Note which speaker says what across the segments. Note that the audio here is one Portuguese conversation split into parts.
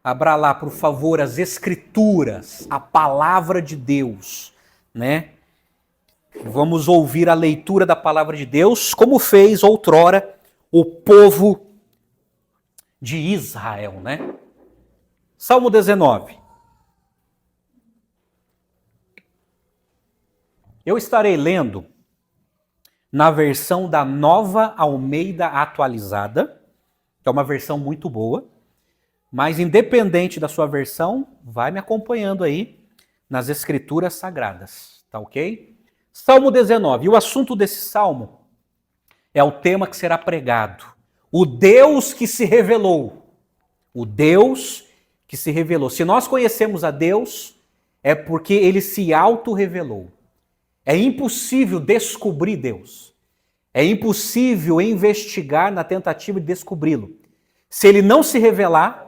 Speaker 1: Abra lá, por favor, as Escrituras, a palavra de Deus, né? Vamos ouvir a leitura da palavra de Deus, como fez outrora o povo de Israel, né? Salmo 19. Eu estarei lendo na versão da Nova Almeida Atualizada, que é uma versão muito boa, mas independente da sua versão, vai me acompanhando aí nas Escrituras Sagradas, tá ok? Salmo 19, e o assunto desse salmo é o tema que será pregado. O Deus que se revelou. O Deus que se revelou. Se nós conhecemos a Deus, é porque ele se auto-revelou. É impossível descobrir Deus. É impossível investigar na tentativa de descobri-lo. Se ele não se revelar,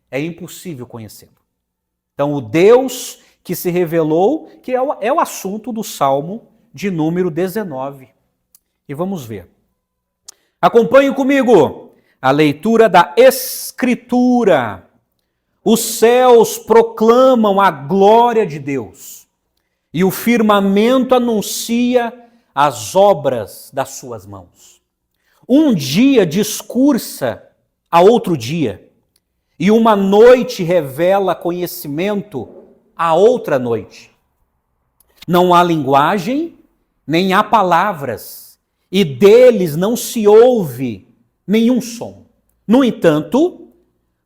Speaker 1: é impossível conhecê-lo. Então, o Deus que se revelou, que é o assunto do Salmo de número 19. E vamos ver. Acompanhe comigo a leitura da Escritura. Os céus proclamam a glória de Deus, e o firmamento anuncia as obras das suas mãos. Um dia discursa a outro dia, e uma noite revela conhecimento a outra noite. Não há linguagem, nem há palavras, e deles não se ouve nenhum som. No entanto,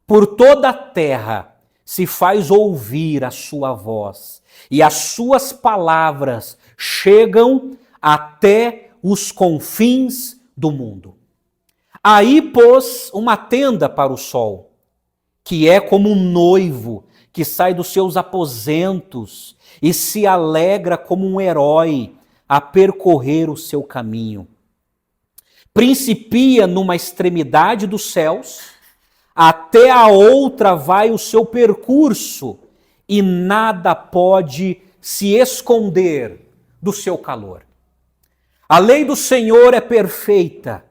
Speaker 1: por toda a terra se faz ouvir a sua voz, e as suas palavras chegam até os confins do mundo. Aí pôs uma tenda para o sol, que é como um noivo que sai dos seus aposentos e se alegra como um herói a percorrer o seu caminho. Principia numa extremidade dos céus, até a outra vai o seu percurso, e nada pode se esconder do seu calor. A lei do Senhor é perfeita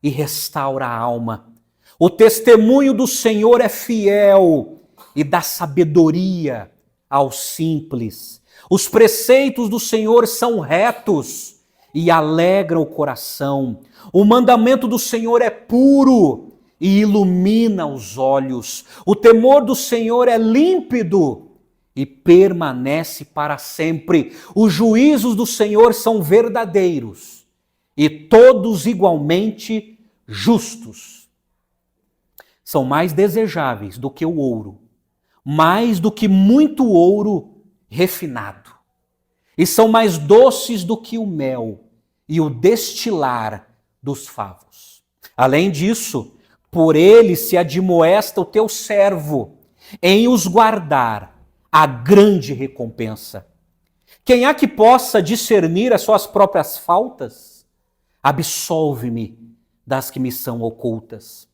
Speaker 1: e restaura a alma. O testemunho do Senhor é fiel e dá sabedoria aos simples. Os preceitos do Senhor são retos e alegram o coração. O mandamento do Senhor é puro e ilumina os olhos. O temor do Senhor é límpido e permanece para sempre. Os juízos do Senhor são verdadeiros e todos igualmente justos. São mais desejáveis do que o ouro, mais do que muito ouro refinado. E são mais doces do que o mel e o destilar dos favos. Além disso, por ele se admoesta o teu servo em os guardar a grande recompensa. Quem há que possa discernir as suas próprias faltas? Absolve-me das que me são ocultas.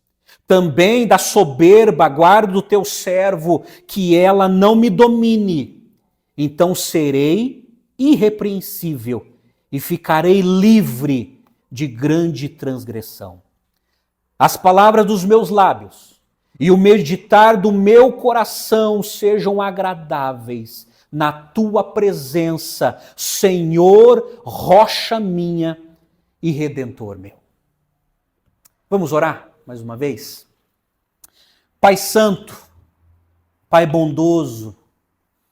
Speaker 1: Também da soberba guardo do teu servo, que ela não me domine. Então serei irrepreensível e ficarei livre de grande transgressão. As palavras dos meus lábios e o meditar do meu coração sejam agradáveis na tua presença, Senhor, rocha minha e redentor meu. Vamos orar mais uma vez? Pai Santo, Pai bondoso,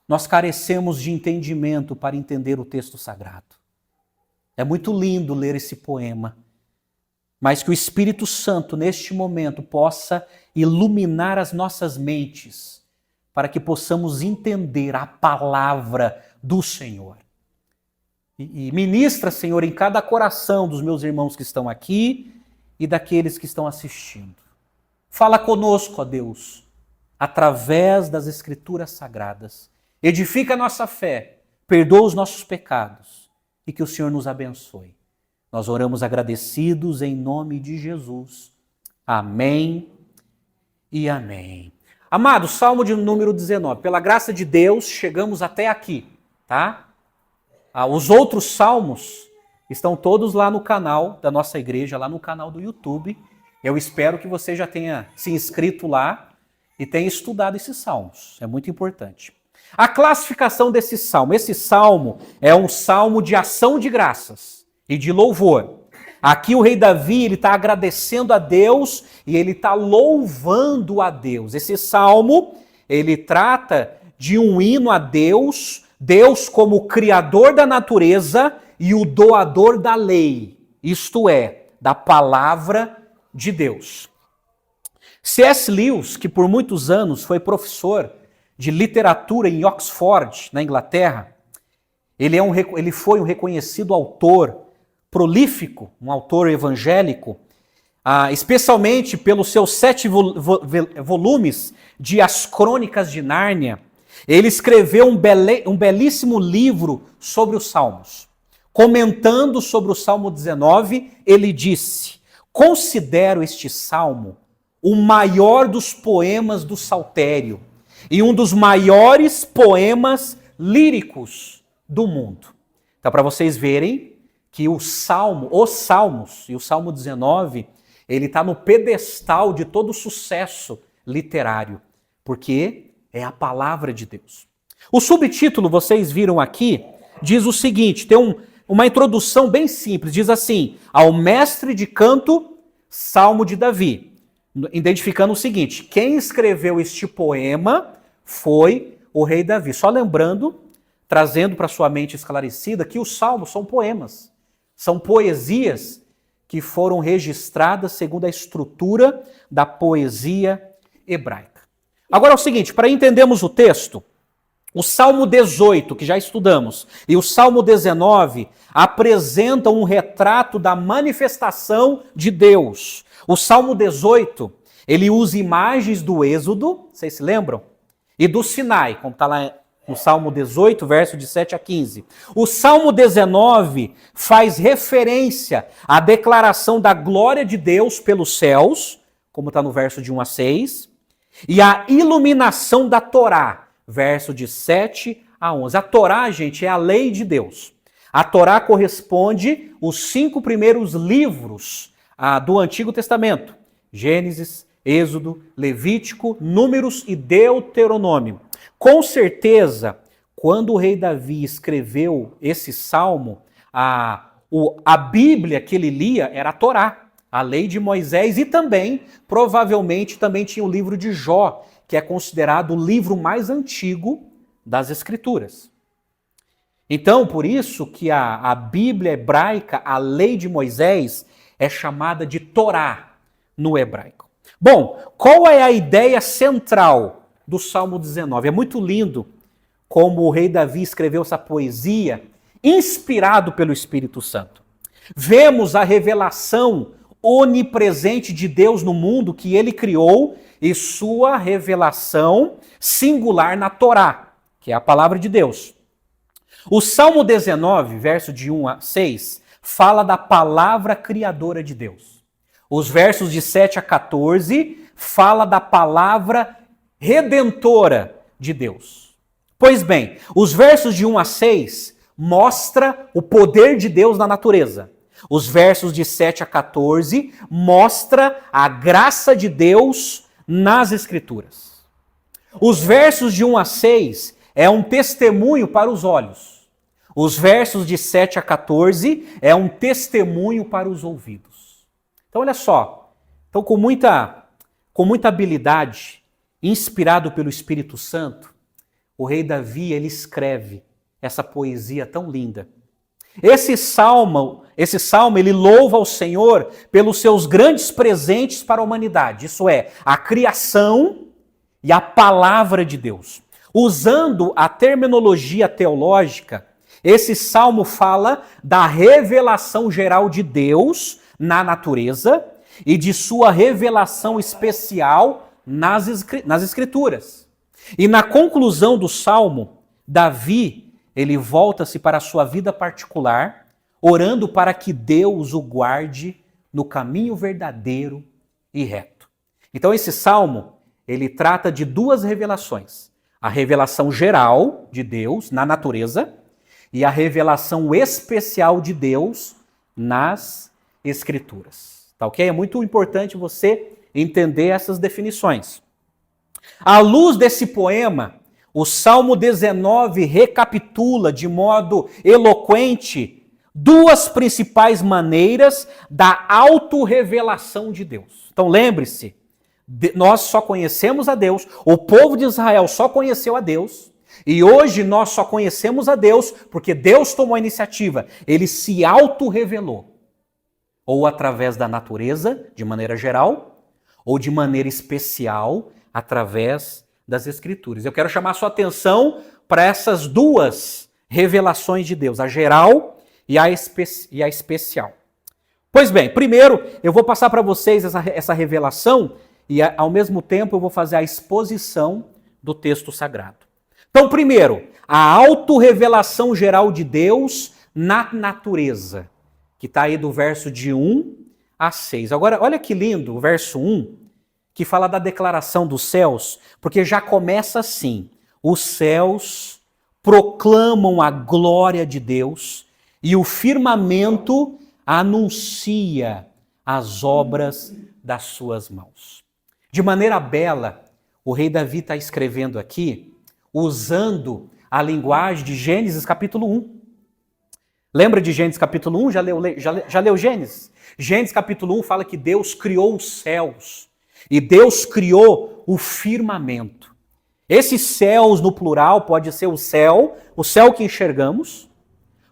Speaker 1: nós carecemos de entendimento para entender o texto sagrado. É muito lindo ler esse poema, mas que o Espírito Santo, neste momento, possa iluminar as nossas mentes para que possamos entender a palavra do Senhor. E ministra, Senhor, em cada coração dos meus irmãos que estão aqui e daqueles que estão assistindo. Fala conosco, ó Deus, através das Escrituras Sagradas. Edifica a nossa fé, perdoa os nossos pecados e que o Senhor nos abençoe. Nós oramos agradecidos em nome de Jesus. Amém e amém. Amado, Salmo de número 19. Pela graça de Deus, chegamos até aqui, tá? Os outros salmos estão todos lá no canal da nossa igreja, lá no canal do YouTube. Eu espero que você já tenha se inscrito lá e tem estudado esses salmos. É muito importante. A classificação desse salmo. Esse salmo é um salmo de ação de graças e de louvor. Aqui o rei Davi está agradecendo a Deus e ele está louvando a Deus. Esse salmo, ele trata de um hino a Deus, Deus como o criador da natureza e o doador da lei, isto é, da palavra de Deus. C.S. Lewis, que por muitos anos foi professor de literatura em Oxford, na Inglaterra, ele foi um reconhecido autor prolífico, um autor evangélico, especialmente pelos seus 7 volumes de As Crônicas de Nárnia. Ele escreveu um belíssimo livro sobre os Salmos. Comentando sobre o Salmo 19, ele disse: considero este salmo o maior dos poemas do Saltério e um dos maiores poemas líricos do mundo. Então, para vocês verem que os Salmos e o Salmo 19, ele está no pedestal de todo sucesso literário, porque é a palavra de Deus. O subtítulo, vocês viram aqui, diz o seguinte, tem uma introdução bem simples, diz assim: ao mestre de canto, Salmo de Davi, identificando o seguinte: quem escreveu este poema foi o rei Davi. Só lembrando, trazendo para sua mente esclarecida, que os salmos são poemas, são poesias que foram registradas segundo a estrutura da poesia hebraica. Agora é o seguinte, para entendermos o texto, o Salmo 18, que já estudamos, e o Salmo 19 apresentam um retrato da manifestação de Deus. O Salmo 18, ele usa imagens do Êxodo, vocês se lembram? E do Sinai, como está lá no Salmo 18, verso de 7 a 15. O Salmo 19 faz referência à declaração da glória de Deus pelos céus, como está no verso de 1 a 6, e a iluminação da Torá, verso de 7 a 11. A Torá, gente, é a lei de Deus. A Torá corresponde aos 5 primeiros livros do Antigo Testamento: Gênesis, Êxodo, Levítico, Números e Deuteronômio. Com certeza, quando o rei Davi escreveu esse salmo, a Bíblia que ele lia era a Torá, a lei de Moisés, e também, provavelmente, também tinha o livro de Jó, que é considerado o livro mais antigo das Escrituras. Então, por isso que a Bíblia hebraica, a lei de Moisés, é chamada de Torá no hebraico. Bom, qual é a ideia central do Salmo 19? É muito lindo como o rei Davi escreveu essa poesia inspirado pelo Espírito Santo. Vemos a revelação onipresente de Deus no mundo que ele criou e sua revelação singular na Torá, que é a palavra de Deus. O Salmo 19, verso de 1 a 6, fala da palavra criadora de Deus. Os versos de 7 a 14 fala da palavra redentora de Deus. Pois bem, os versos de 1 a 6 mostra o poder de Deus na natureza. Os versos de 7 a 14 mostra a graça de Deus nas Escrituras. Os versos de 1 a 6 é um testemunho para os olhos. Os versos de 7 a 14 é um testemunho para os ouvidos. Então olha só, então com muita habilidade, inspirado pelo Espírito Santo, o rei Davi, ele escreve essa poesia tão linda. Esse salmo, ele louva ao Senhor pelos seus grandes presentes para a humanidade. Isso é, a criação e a palavra de Deus. Usando a terminologia teológica, esse salmo fala da revelação geral de Deus na natureza e de sua revelação especial nas Escrituras. E na conclusão do salmo, Davi, ele volta-se para a sua vida particular, orando para que Deus o guarde no caminho verdadeiro e reto. Então esse salmo, ele trata de duas revelações. A revelação geral de Deus na natureza e a revelação especial de Deus nas Escrituras. Tá ok? É muito importante você entender essas definições. À luz desse poema, o Salmo 19 recapitula de modo eloquente duas principais maneiras da autorrevelação de Deus. Então lembre-se, nós só conhecemos a Deus, o povo de Israel só conheceu a Deus, e hoje nós só conhecemos a Deus porque Deus tomou a iniciativa, ele se autorrevelou. Ou através da natureza, de maneira geral, ou de maneira especial, através das Escrituras. Eu quero chamar a sua atenção para essas duas revelações de Deus, a geral e a especial. Pois bem, primeiro eu vou passar para vocês essa revelação e ao mesmo tempo eu vou fazer a exposição do texto sagrado. Então, primeiro, a autorrevelação geral de Deus na natureza, que está aí do verso de 1 a 6. Agora, olha que lindo o verso 1, que fala da declaração dos céus, porque já começa assim: os céus proclamam a glória de Deus e o firmamento anuncia as obras das suas mãos. De maneira bela, o rei Davi está escrevendo aqui, usando a linguagem de Gênesis capítulo 1. Lembra de Gênesis capítulo 1? Já leu Gênesis? Gênesis capítulo 1 fala que Deus criou os céus e Deus criou o firmamento. Esses céus no plural pode ser o céu que enxergamos,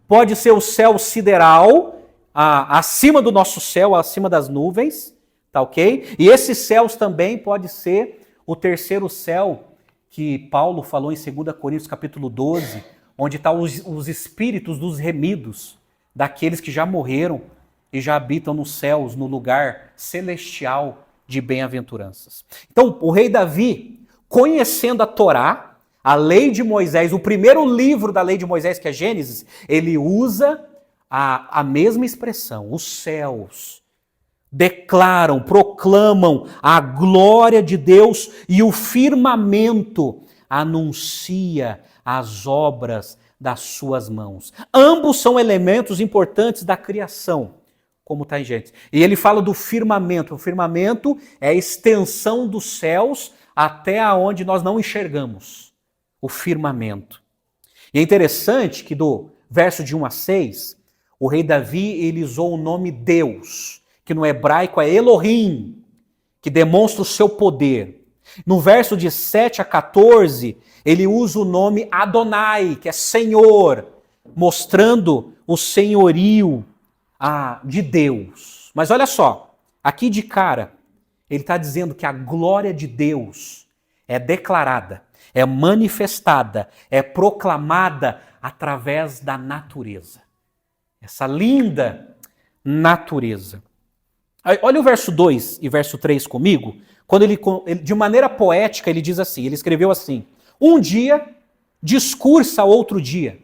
Speaker 1: pode ser o céu sideral, acima do nosso céu, acima das nuvens, tá ok? E esses céus também pode ser o terceiro céu que Paulo falou em 2 Coríntios capítulo 12, onde estão os espíritos dos remidos, daqueles que já morreram e já habitam nos céus, no lugar celestial de bem-aventuranças. Então, o rei Davi, conhecendo a Torá, a lei de Moisés, o primeiro livro da lei de Moisés, que é Gênesis, ele usa a mesma expressão, os céus declaram, proclamam a glória de Deus e o firmamento anuncia as obras das suas mãos. Ambos são elementos importantes da criação, como está em Gênesis. E ele fala do firmamento. O firmamento é a extensão dos céus até aonde nós não enxergamos. O firmamento. E é interessante que do verso de 1 a 6, o rei Davi ele usou o nome Deus, que no hebraico é Elohim, que demonstra o seu poder. No verso de 7 a 14, ele usa o nome Adonai, que é Senhor, mostrando o senhorio de Deus. Mas olha só, aqui de cara, ele está dizendo que a glória de Deus é declarada, é manifestada, é proclamada através da natureza. Essa linda natureza. Olha o verso 2 e verso 3 comigo, quando ele, de maneira poética, ele diz assim, ele escreveu assim: um dia discursa outro dia,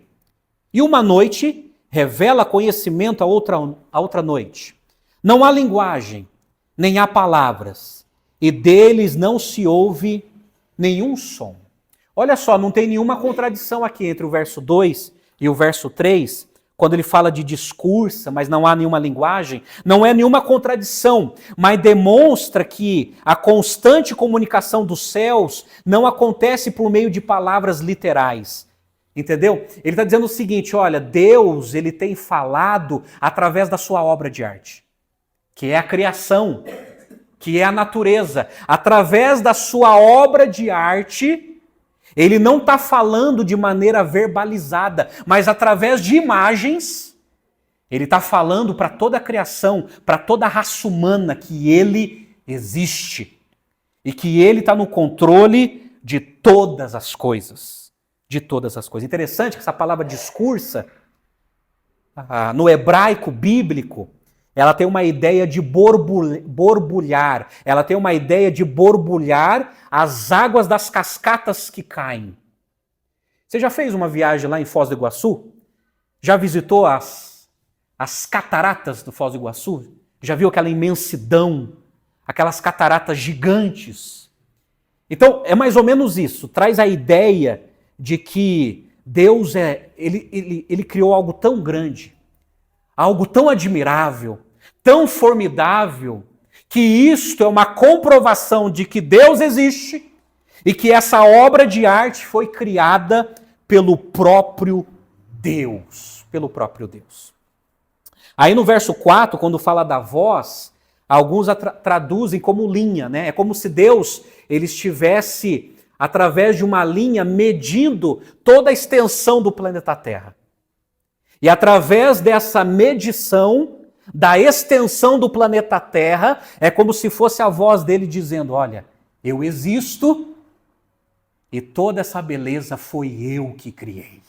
Speaker 1: e uma noite revela conhecimento a outra noite. Não há linguagem, nem há palavras, e deles não se ouve nenhum som. Olha só, não tem nenhuma contradição aqui entre o verso 2 e o verso 3, quando ele fala de discursa, mas não há nenhuma linguagem, não é nenhuma contradição, mas demonstra que a constante comunicação dos céus não acontece por meio de palavras literais. Entendeu? Ele está dizendo o seguinte, olha, Deus ele tem falado através da sua obra de arte, que é a criação, que é a natureza. Através da sua obra de arte, ele não está falando de maneira verbalizada, mas através de imagens, ele está falando para toda a criação, para toda a raça humana que ele existe e que ele está no controle de todas as coisas. De todas as coisas. Interessante que essa palavra discursa, no hebraico bíblico, ela tem uma ideia de borbulhar. Ela tem uma ideia de borbulhar as águas das cascatas que caem. Você já fez uma viagem lá em Foz do Iguaçu? Já visitou as cataratas do Foz do Iguaçu? Já viu aquela imensidão? Aquelas cataratas gigantes? Então, é mais ou menos isso. Traz a ideia de que Deus ele criou algo tão grande, algo tão admirável, tão formidável, que isto é uma comprovação de que Deus existe E que essa obra de arte foi criada pelo próprio Deus. Pelo próprio Deus. Aí no verso 4, quando fala da voz, alguns traduzem como linha, né? É como se Deus ele estivesse, através de uma linha, medindo toda a extensão do planeta Terra. E através dessa medição da extensão do planeta Terra, é como se fosse a voz dele dizendo, olha, eu existo e toda essa beleza foi eu que criei.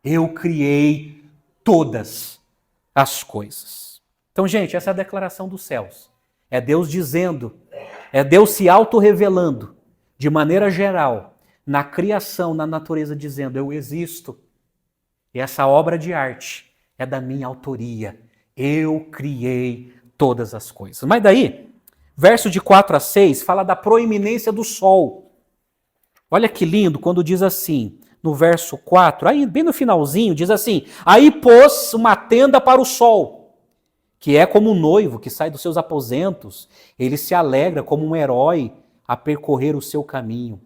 Speaker 1: Eu criei todas as coisas. Então, gente, essa é a declaração dos céus. É Deus dizendo, é Deus se autorrevelando, de maneira geral, na criação, na natureza, dizendo, eu existo. E essa obra de arte é da minha autoria. Eu criei todas as coisas. Mas daí, verso de 4 a 6, fala da proeminência do sol. Olha que lindo quando diz assim, no verso 4, aí bem no finalzinho, diz assim, aí pôs uma tenda para o sol, que é como um noivo que sai dos seus aposentos, ele se alegra como um herói a percorrer o seu caminho.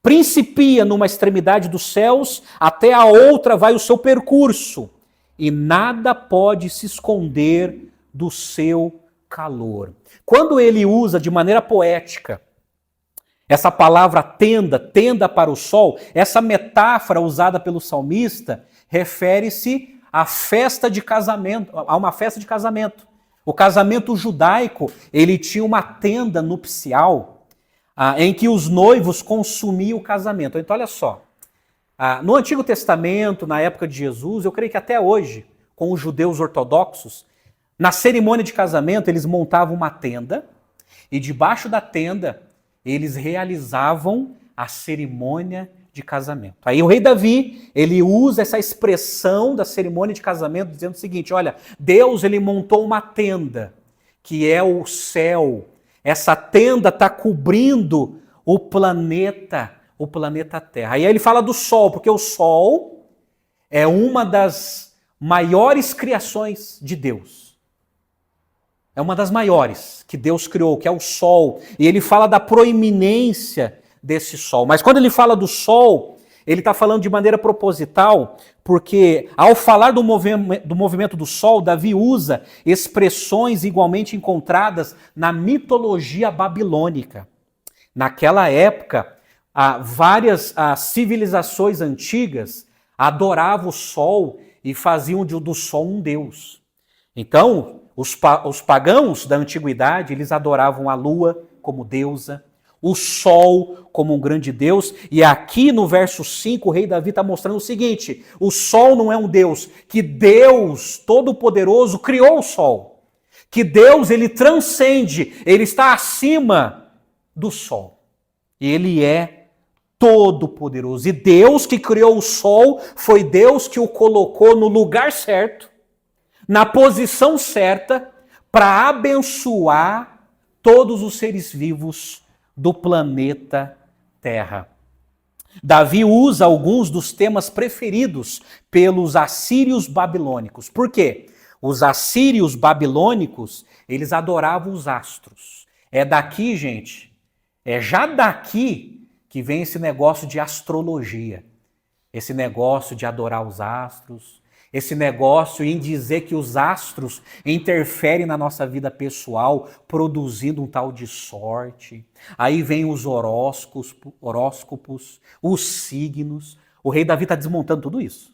Speaker 1: Principia numa extremidade dos céus, até a outra vai o seu percurso, e nada pode se esconder do seu calor. Quando ele usa de maneira poética essa palavra tenda, tenda para o sol, essa metáfora usada pelo salmista refere-se à festa de casamento, a uma festa de casamento. O casamento judaico, ele tinha uma tenda nupcial em que os noivos consumiam o casamento. Então, olha só, no Antigo Testamento, na época de Jesus, eu creio que até hoje, com os judeus ortodoxos, na cerimônia de casamento, eles montavam uma tenda e debaixo da tenda eles realizavam a cerimônia de casamento. Aí o rei Davi, ele usa essa expressão da cerimônia de casamento dizendo o seguinte, olha, Deus ele montou uma tenda, que é o céu. Essa tenda está cobrindo o planeta Terra. Aí ele fala do sol, porque o sol é uma das maiores criações de Deus. É uma das maiores que Deus criou, que é o sol. E ele fala da proeminência desse sol. Mas quando ele fala do sol, ele está falando de maneira proposital, porque ao falar do movimento do sol, Davi usa expressões igualmente encontradas na mitologia babilônica. Naquela época, várias civilizações antigas adoravam o sol e faziam do sol um deus. Então, os pagãos da antiguidade, eles adoravam a lua como deusa, o sol como um grande deus, e aqui no verso 5 o rei Davi está mostrando o seguinte, o sol não é um deus, que Deus Todo-Poderoso criou o sol, que Deus ele transcende, ele está acima do sol, e ele é todo-poderoso, e Deus que criou o sol, foi Deus que o colocou no lugar certo, na posição certa, para abençoar todos os seres vivos do planeta Terra. Davi usa alguns dos temas preferidos pelos assírios babilônicos. Por quê? Os assírios babilônicos, eles adoravam os astros. É daqui, gente, é já daqui que vem esse negócio de astrologia. Esse negócio de adorar os astros, esse negócio em dizer que os astros interferem na nossa vida pessoal, produzindo um tal de sorte. Aí vem os horóscopos, os signos. O rei Davi está desmontando tudo isso.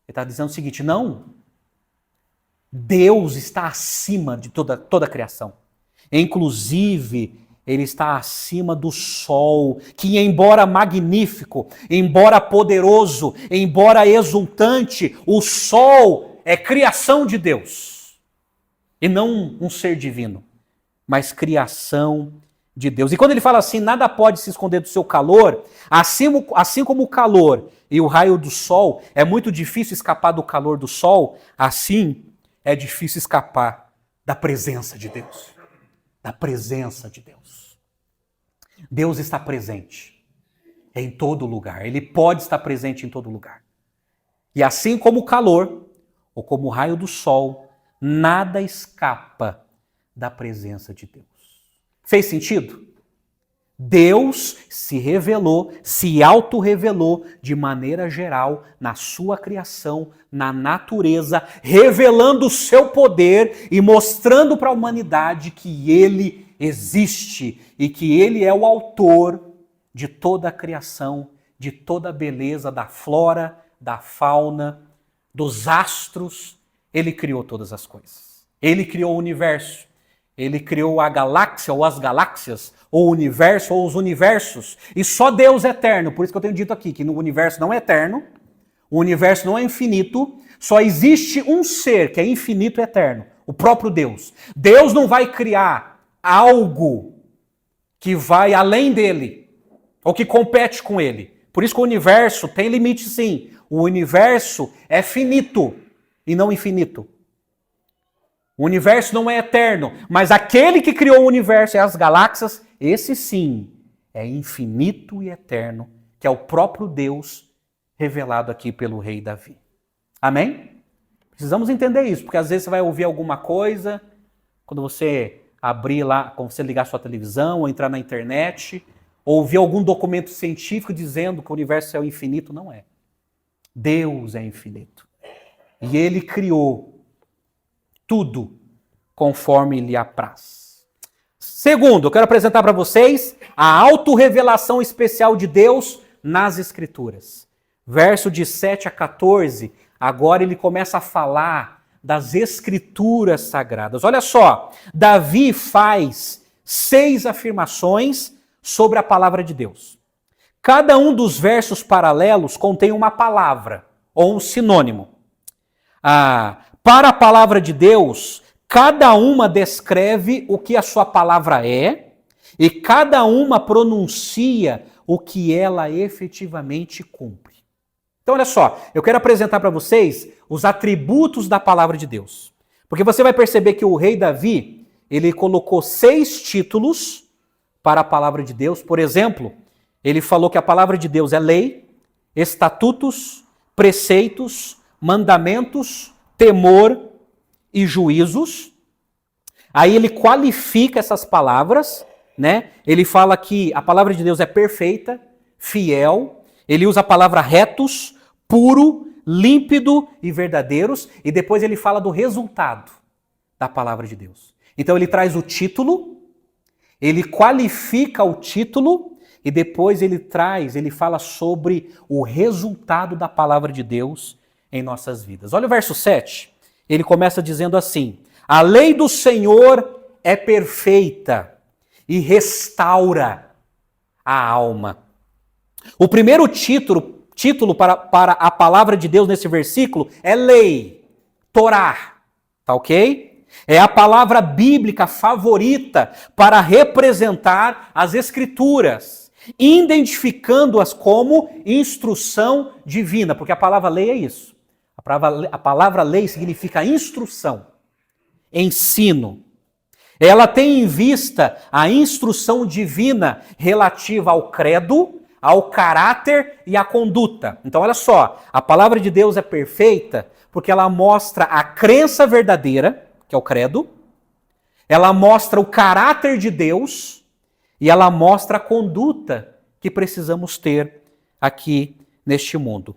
Speaker 1: Ele está dizendo o seguinte, não, Deus está acima de toda a criação. Inclusive, ele está acima do sol, que embora magnífico, embora poderoso, embora exultante, o sol é criação de Deus. E não um ser divino, mas criação de Deus. E quando ele fala assim, nada pode se esconder do seu calor, assim como o calor e o raio do sol, é muito difícil escapar do calor do sol, assim é difícil escapar da presença de Deus. Da presença de Deus. Deus está presente em todo lugar. Ele pode estar presente em todo lugar. E assim como o calor, ou como o raio do sol, nada escapa da presença de Deus. Fez sentido? Deus se revelou, se autorrevelou de maneira geral na sua criação, na natureza, revelando o seu poder e mostrando para a humanidade que ele existe e que ele é o autor de toda a criação, de toda a beleza da flora, da fauna, dos astros. Ele criou todas as coisas. Ele criou o universo. Ele criou a galáxia, ou as galáxias, ou o universo, ou os universos. E só Deus é eterno. Por isso que eu tenho dito aqui que o universo não é eterno, o universo não é infinito, só existe um ser que é infinito e eterno, o próprio Deus. Deus não vai criar algo que vai além dele, ou que compete com ele. Por isso que o universo tem limite, sim. O universo é finito e não infinito. O universo não é eterno, mas aquele que criou o universo e as galáxias, esse sim é infinito e eterno, que é o próprio Deus revelado aqui pelo rei Davi. Amém? Precisamos entender isso, porque às vezes você vai ouvir alguma coisa, quando você abrir lá, quando você ligar sua televisão ou entrar na internet, ou ouvir algum documento científico dizendo que o universo é o infinito. Não é. Deus é infinito. E ele criou tudo conforme lhe apraz. Segundo, eu quero apresentar para vocês a autorrevelação especial de Deus nas Escrituras. Verso de 7 a 14, agora ele começa a falar das Escrituras sagradas. Olha só, Davi faz 6 afirmações sobre a palavra de Deus. Cada um dos versos paralelos contém uma palavra ou um sinônimo. Para a palavra de Deus, cada uma descreve o que a sua palavra é e cada uma pronuncia o que ela efetivamente cumpre. Então, olha só, eu quero apresentar para vocês os atributos da palavra de Deus. Porque você vai perceber que o rei Davi, ele colocou 6 títulos para a palavra de Deus. Por exemplo, ele falou que a palavra de Deus é lei, estatutos, preceitos, mandamentos, temor e juízos. Aí ele qualifica essas palavras, né? Ele fala que a palavra de Deus é perfeita, fiel. Ele usa a palavra retos, puro, límpido e verdadeiros. E depois ele fala do resultado da palavra de Deus. Então ele traz o título, ele qualifica o título e depois ele fala sobre o resultado da palavra de Deus em nossas vidas. Olha o verso 7, ele começa dizendo assim: a lei do Senhor é perfeita e restaura a alma. O primeiro título para a palavra de Deus nesse versículo é lei, Torá, tá ok? É a palavra bíblica favorita para representar as Escrituras, identificando-as como instrução divina, porque a palavra lei é isso. A palavra lei significa instrução, ensino. Ela tem em vista a instrução divina relativa ao credo, ao caráter e à conduta. Então, olha só, a palavra de Deus é perfeita porque ela mostra a crença verdadeira, que é o credo, ela mostra o caráter de Deus e ela mostra a conduta que precisamos ter aqui neste mundo.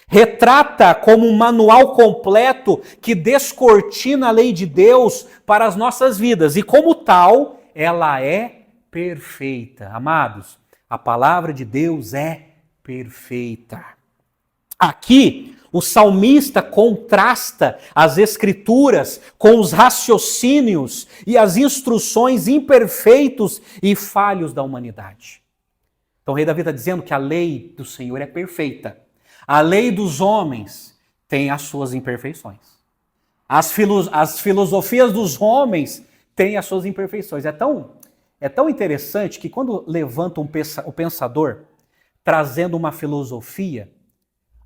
Speaker 1: Retrata como um manual completo que descortina a lei de Deus para as nossas vidas. E como tal, ela é perfeita. Amados, a palavra de Deus é perfeita. Aqui, o salmista contrasta as Escrituras com os raciocínios e as instruções imperfeitos e falhos da humanidade. Então o rei Davi está dizendo que a lei do Senhor é perfeita. A lei dos homens tem as suas imperfeições. As filosofias dos homens têm as suas imperfeições. É tão interessante que quando levanta o pensador trazendo uma filosofia,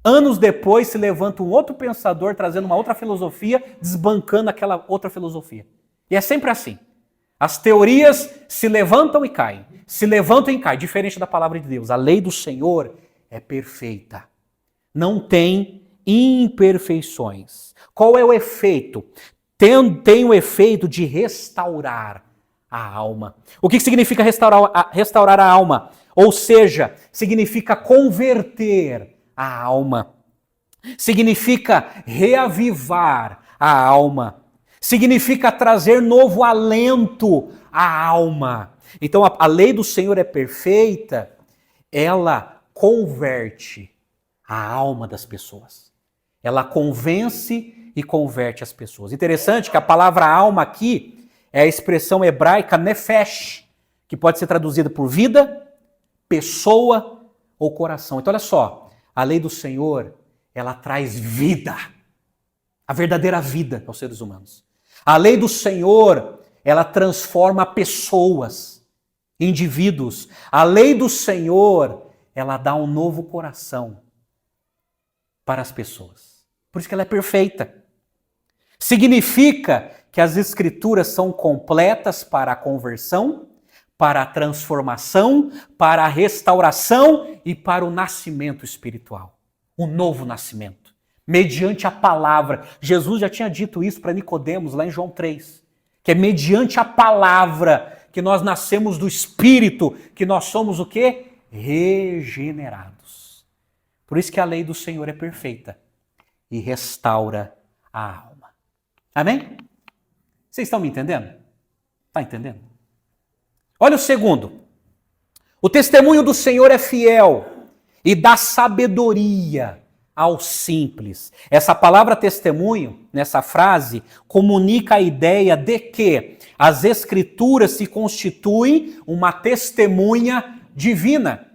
Speaker 1: anos depois se levanta um outro pensador trazendo uma outra filosofia, desbancando aquela outra filosofia. E é sempre assim. As teorias se levantam e caem. Se levantam e caem. Diferente da palavra de Deus. A lei do Senhor é perfeita. Não tem imperfeições. Qual é o efeito? Tem o efeito de restaurar a alma. O que significa restaurar a alma? Ou seja, significa converter a alma. Significa reavivar a alma. Significa trazer novo alento à alma. Então a lei do Senhor é perfeita, ela converte a alma das pessoas. Ela convence e converte as pessoas. Interessante que a palavra alma aqui é a expressão hebraica nefesh, que pode ser traduzida por vida, pessoa ou coração. Então olha só, a lei do Senhor, ela traz vida, a verdadeira vida aos seres humanos. A lei do Senhor, ela transforma pessoas, indivíduos. A lei do Senhor, ela dá um novo coração para as pessoas. Por isso que ela é perfeita. Significa que as Escrituras são completas para a conversão, para a transformação, para a restauração e para o nascimento espiritual. O novo nascimento, mediante a palavra. Jesus já tinha dito isso para Nicodemos lá em João 3, que é mediante a palavra que nós nascemos do Espírito, que nós somos o quê? Regenerados. Por isso que a lei do Senhor é perfeita e restaura a alma. Amém? Vocês estão me entendendo? Está entendendo? Olha o segundo. O testemunho do Senhor é fiel e dá sabedoria aos simples. Essa palavra testemunho, nessa frase, comunica a ideia de que as Escrituras se constituem uma testemunha divina.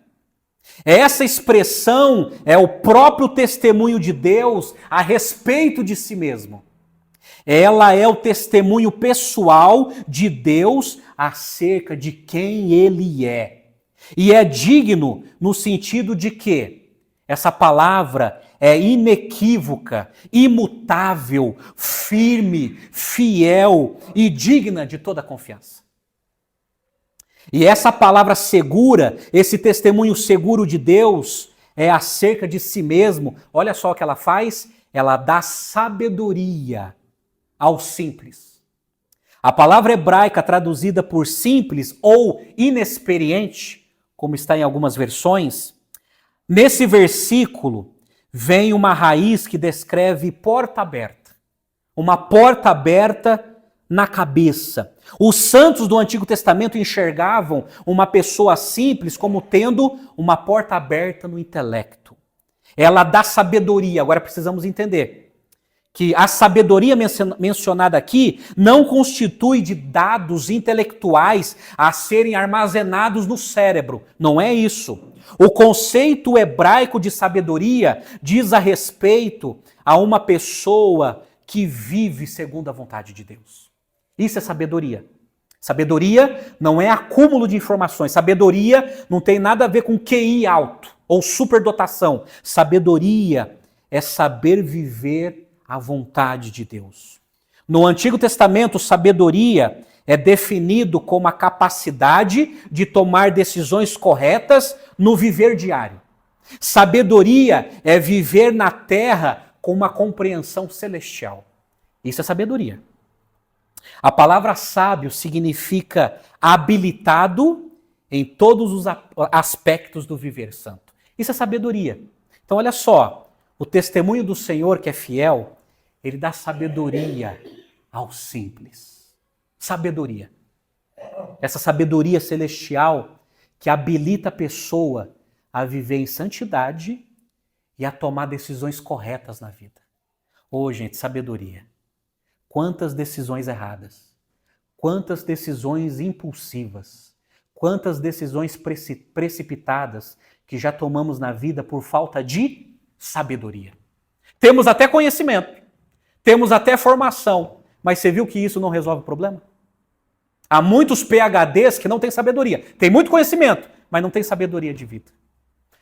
Speaker 1: Essa expressão é o próprio testemunho de Deus a respeito de si mesmo. Ela é o testemunho pessoal de Deus acerca de quem Ele é. E é digno no sentido de que essa palavra é inequívoca, imutável, firme, fiel e digna de toda confiança. E essa palavra segura, esse testemunho seguro de Deus, é acerca de si mesmo. Olha só o que ela faz, ela dá sabedoria aos simples. A palavra hebraica traduzida por simples ou inexperiente, como está em algumas versões, nesse versículo vem uma raiz que descreve porta aberta. Uma porta aberta na cabeça. Os santos do Antigo Testamento enxergavam uma pessoa simples como tendo uma porta aberta no intelecto. Ela dá sabedoria. Agora precisamos entender que a sabedoria mencionada aqui não constitui de dados intelectuais a serem armazenados no cérebro. Não é isso. O conceito hebraico de sabedoria diz a respeito a uma pessoa que vive segundo a vontade de Deus. Isso é sabedoria. Sabedoria não é acúmulo de informações. Sabedoria não tem nada a ver com QI alto ou superdotação. Sabedoria é saber viver a vontade de Deus. No Antigo Testamento, sabedoria é definido como a capacidade de tomar decisões corretas no viver diário. Sabedoria é viver na terra com uma compreensão celestial. Isso é sabedoria. A palavra sábio significa habilitado em todos os aspectos do viver santo. Isso é sabedoria. Então olha só, o testemunho do Senhor que é fiel, ele dá sabedoria aos simples. Sabedoria. Essa sabedoria celestial que habilita a pessoa a viver em santidade e a tomar decisões corretas na vida. Ô, gente, sabedoria. Quantas decisões erradas, quantas decisões impulsivas, quantas decisões precipitadas que já tomamos na vida por falta de sabedoria. Temos até conhecimento, temos até formação, mas você viu que isso não resolve o problema? Há muitos PhDs que não têm sabedoria, tem muito conhecimento, mas não tem sabedoria de vida.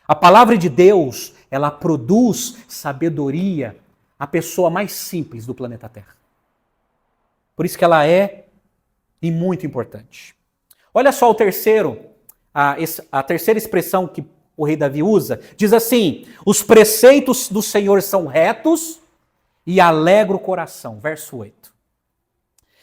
Speaker 1: A palavra de Deus, ela produz sabedoria à pessoa mais simples do planeta Terra. Por isso que ela é e muito importante. Olha só a terceira expressão que o rei Davi usa. Diz assim, os preceitos do Senhor são retos e alegra o coração. Verso 8.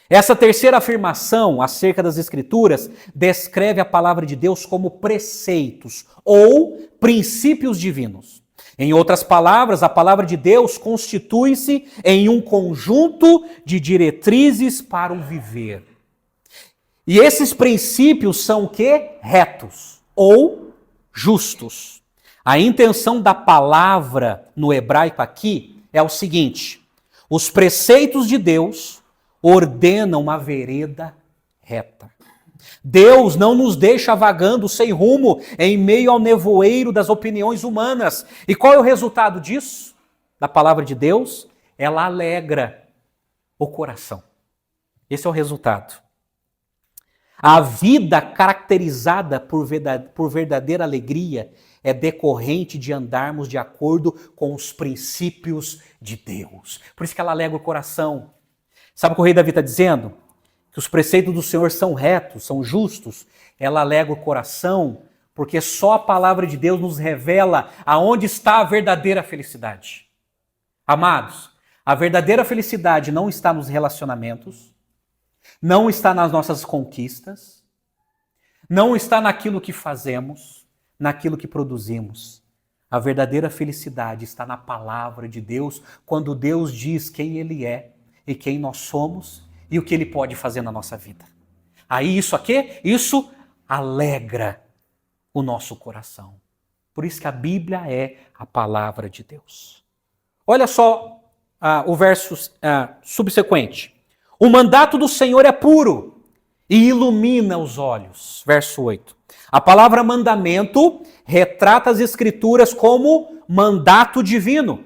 Speaker 1: Essa terceira afirmação acerca das Escrituras descreve a palavra de Deus como preceitos ou princípios divinos. Em outras palavras, a palavra de Deus constitui-se em um conjunto de diretrizes para o viver. E esses princípios são o quê? Retos ou justos. A intenção da palavra no hebraico aqui é o seguinte: os preceitos de Deus ordenam uma vereda reta. Deus não nos deixa vagando sem rumo em meio ao nevoeiro das opiniões humanas. E qual é o resultado disso? Da palavra de Deus? Ela alegra o coração. Esse é o resultado. A vida caracterizada por verdadeira alegria é decorrente de andarmos de acordo com os princípios de Deus. Por isso que ela alegra o coração. Sabe o que o rei Davi está dizendo? Que os preceitos do Senhor são retos, são justos. Ela alegra o coração, porque só a palavra de Deus nos revela aonde está a verdadeira felicidade. Amados, a verdadeira felicidade não está nos relacionamentos, não está nas nossas conquistas, não está naquilo que fazemos, naquilo que produzimos. A verdadeira felicidade está na palavra de Deus, quando Deus diz quem Ele é e quem nós somos e o que Ele pode fazer na nossa vida. Aí isso aqui, isso alegra o nosso coração. Por isso que a Bíblia é a palavra de Deus. Olha só o verso subsequente. O mandato do Senhor é puro e ilumina os olhos. Verso 8. A palavra mandamento retrata as Escrituras como mandato divino.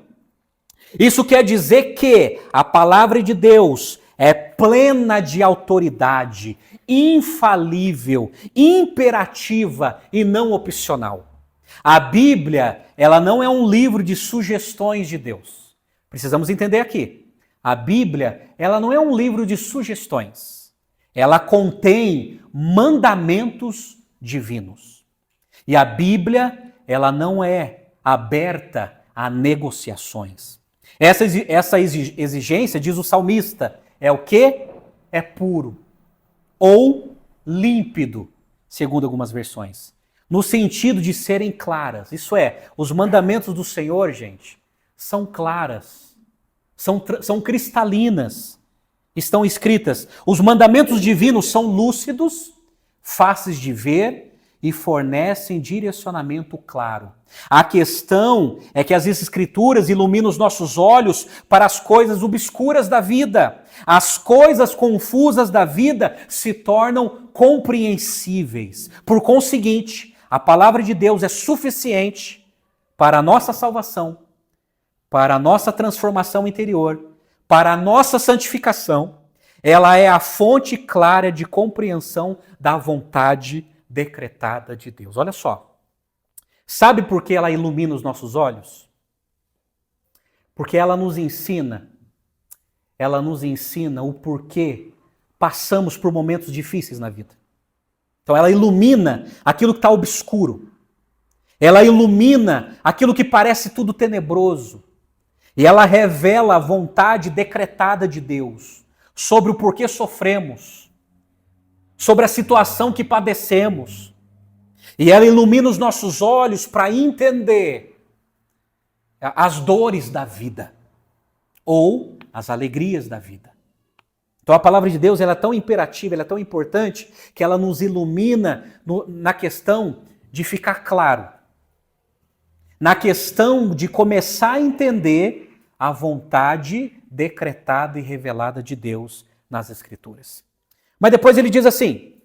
Speaker 1: Isso quer dizer que a palavra de Deus é plena de autoridade, infalível, imperativa e não opcional. A Bíblia, ela não é um livro de sugestões de Deus. Precisamos entender aqui. A Bíblia, ela não é um livro de sugestões. Ela contém mandamentos divinos. E a Bíblia, ela não é aberta a negociações. Essa exigência, diz o salmista, é o quê? É puro ou límpido, segundo algumas versões. No sentido de serem claras. Isso é, os mandamentos do Senhor, gente, são claras, são cristalinas, estão escritas. Os mandamentos divinos são lúcidos, fáceis de ver e fornecem direcionamento claro. A questão é que as Escrituras iluminam os nossos olhos para as coisas obscuras da vida. As coisas confusas da vida se tornam compreensíveis. Por conseguinte, a palavra de Deus é suficiente para a nossa salvação, para a nossa transformação interior, para a nossa santificação. Ela é a fonte clara de compreensão da vontade decretada de Deus. Olha só. Sabe por que ela ilumina os nossos olhos? Porque ela nos ensina o porquê passamos por momentos difíceis na vida. Então ela ilumina aquilo que está obscuro. Ela ilumina aquilo que parece tudo tenebroso. E ela revela a vontade decretada de Deus sobre o porquê sofremos, sobre a situação que padecemos. E ela ilumina os nossos olhos para entender as dores da vida ou as alegrias da vida. Então a palavra de Deus ela é tão imperativa, ela é tão importante, que ela nos ilumina na questão de ficar claro, na questão de começar a entender a vontade decretada e revelada de Deus nas Escrituras. Mas depois ele diz assim,